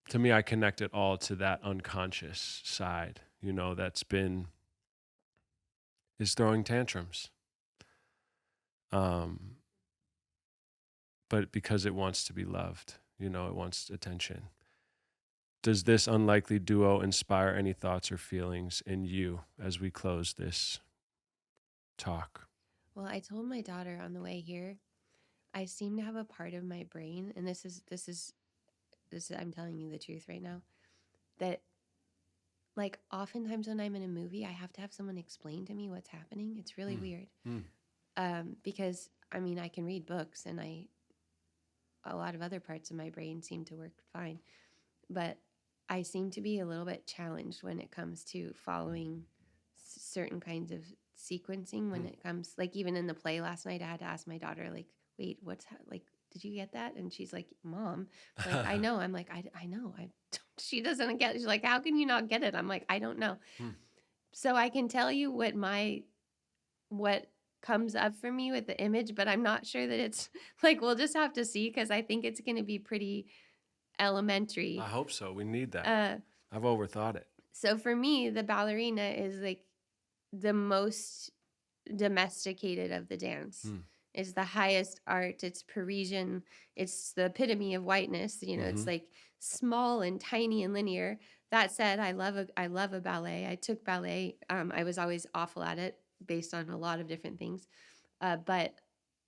to me, I connect it all to that unconscious side, you know, is throwing tantrums. But because it wants to be loved, you know, it wants attention. Does this unlikely duo inspire any thoughts or feelings in you as we close this talk? Well, I told my daughter on the way here, I seem to have a part of my brain, and this is I'm telling you the truth right now, that like oftentimes when I'm in a movie, I have to have someone explain to me what's happening. It's really weird. Because I mean, I can read books, and a lot of other parts of my brain seem to work fine, but I seem to be a little bit challenged when it comes to following certain kinds of sequencing. When it comes, like even in the play last night, I had to ask my daughter, like, "Wait, like, did you get that?" And she's like, "Mom," like, "I know." I'm like, I know. She doesn't get it. She's like, "How can you not get it?" I'm like, "I don't know." So I can tell you what comes up for me with the image, but I'm not sure that it's like, we'll just have to see because I think it's going to be pretty I elementary. hope so. We need that. Uh, I've overthought it. so for me, the ballerina is like the most domesticated of the dance. It's the highest art. It's Parisian. It's the epitome of whiteness. You know, it's like small and tiny and linear. That said, I love a ballet. I took ballet. I was always awful at it based on a lot of different things, but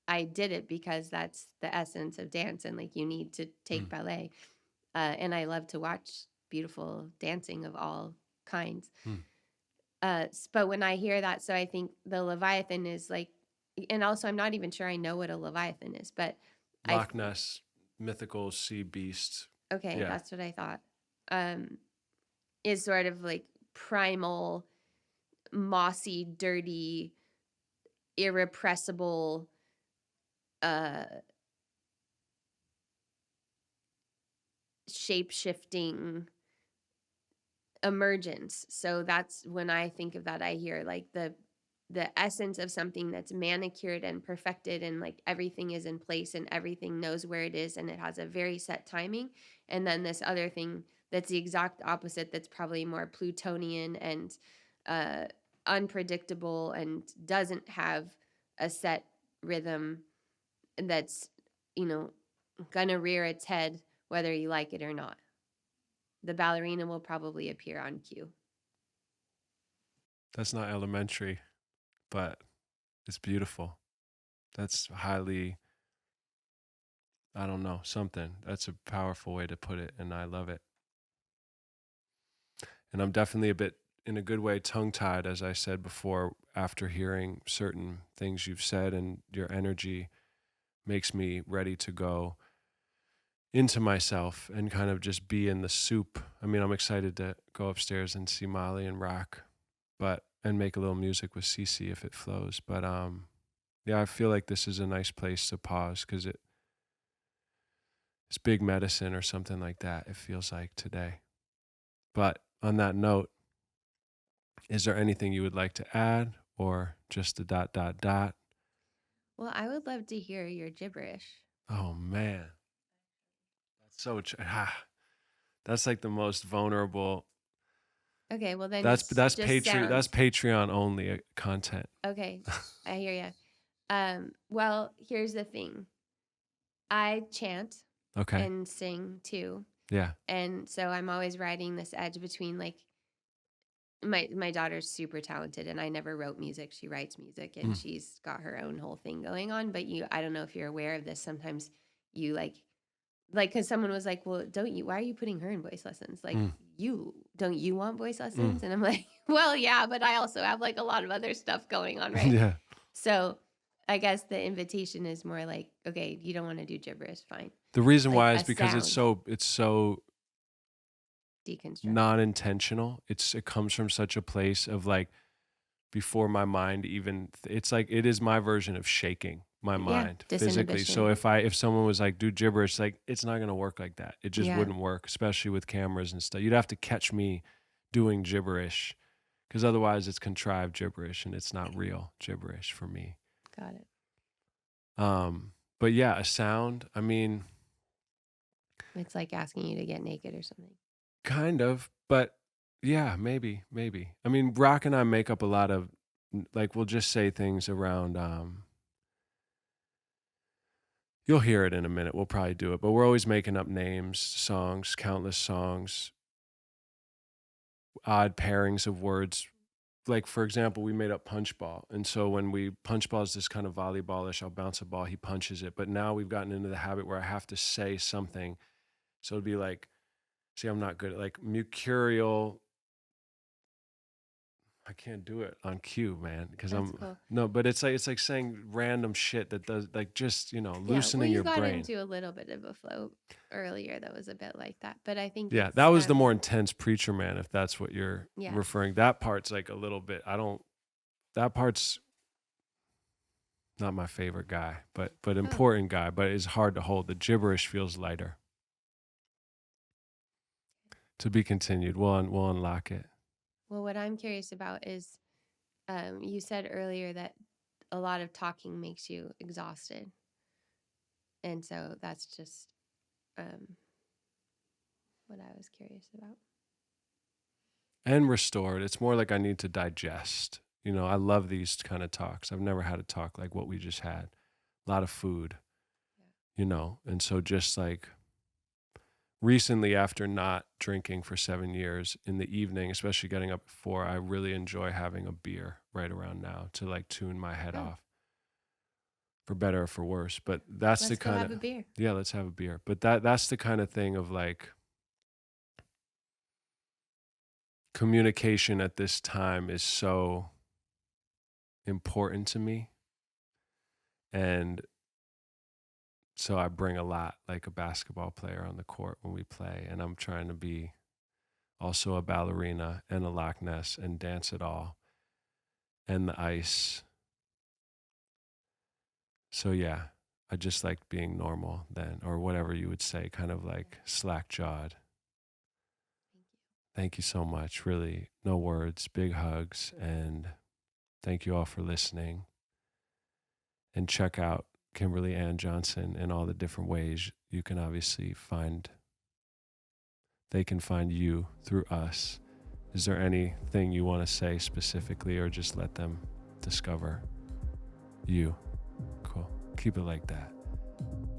I did it because that's the essence of dance, and like you need to take ballet. And I love to watch beautiful dancing of all kinds. But when I hear that, so I think the Leviathan is like, and also I'm not even sure I know what a Leviathan is, but Loch Ness, mythical sea beast. Okay, yeah. That's what I thought. Is sort of like primal, mossy, dirty, irrepressible, shape-shifting emergence. So that's when I think of that, I hear like the essence of something that's manicured and perfected, and like everything is in place and everything knows where it is and it has a very set timing. And then this other thing that's the exact opposite, that's probably more Plutonian and unpredictable and doesn't have a set rhythm, that's, you know, gonna rear its head whether you like it or not. The ballerina will probably appear on cue. That's not elementary, but it's beautiful. That's highly, I don't know, something. That's a powerful way to put it, and I love it. And I'm definitely a bit, in a good way, tongue-tied, as I said before, after hearing certain things you've said, and your energy makes me ready to go into myself and kind of just be in the soup. I mean, I'm excited to go upstairs and see Molly and rock, and make a little music with Cece if it flows. But yeah, I feel like this is a nice place to pause, because it's big medicine or something like that, it feels like today. But on that note, is there anything you would like to add, or just a ... Well, I would love to hear your gibberish. Oh man, that's so that's like the most vulnerable. Okay, well then That's just that's Patreon only content. Okay, I hear you. Well, here's the thing. I chant Okay. and sing too. Yeah. And so I'm always riding this edge between like my daughter's super talented, and I never wrote music. She writes music, and she's got her own whole thing going on. But I don't know if you're aware of this. Sometimes you like, because someone was like, well, why are you putting her in voice lessons? Like, don't you want voice lessons? And I'm like, well, yeah, but I also have like a lot of other stuff going on, right? Yeah. So I guess the invitation is more like, okay, you don't want to do gibberish, fine. The reason Like why a is because it's so deconstruct. non-intentional. It comes from such a place of like, before my mind even, it's like, it is my version of shaking my mind physically. So if someone was like, do gibberish, like, it's not going to work like that. It just wouldn't work, especially with cameras and stuff. You'd have to catch me doing gibberish, because otherwise it's contrived gibberish and it's not real gibberish for me. Got it. But yeah, a sound, I mean, it's like asking you to get naked or something. Kind of, but yeah, maybe. I mean, Rock and I make up a lot of, like, we'll just say things around, you'll hear it in a minute. We'll probably do it, but we're always making up names, songs, countless songs, odd pairings of words. Like, for example, we made up punch ball. And so when punch ball is this kind of volleyballish, I'll bounce a ball, he punches it. But now we've gotten into the habit where I have to say something. So it'd be like, see, I'm not good at like mercurial. I can't do it on cue, man, because cool. No, but it's like saying random shit that does, like, just, loosening your brain. You got into a little bit of a flow earlier that was a bit like that, but I think that was the more intense Preacher Man, if that's what you're referring. That part's like a little bit, that part's not my favorite guy, but important guy, but it's hard to hold. The gibberish feels lighter. To be continued. We'll unlock it. Well, what I'm curious about is, you said earlier that a lot of talking makes you exhausted. And so that's just what I was curious about. And restored. It's more like I need to digest. You know, I love these kind of talks. I've never had a talk like what we just had. A lot of food, you know, and so just like recently, after not drinking for 7 years, in the evening, especially getting up at 4, I really enjoy having a beer right around now to like tune my head off, for better or for worse. But that's Let's the go kind have of a beer. yeah, let's have a beer. But that's the kind of thing of like communication at this time is so important to me. And so I bring a lot, like a basketball player on the court when we play, and I'm trying to be also a ballerina and a Loch Ness and dance it all and the ice. So yeah, I just like being normal then, or whatever you would say, kind of like slack-jawed. Thank you so much. Really, no words, big hugs, and thank you all for listening. And check out Kimberly Ann Johnson in all the different ways you can obviously find. They can find you through us. Is there anything you want to say specifically, or just let them discover you? Cool. Keep it like that.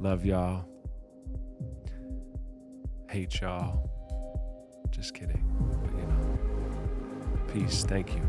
Love y'all. Hate y'all. Just kidding. But you know. Peace. Thank you.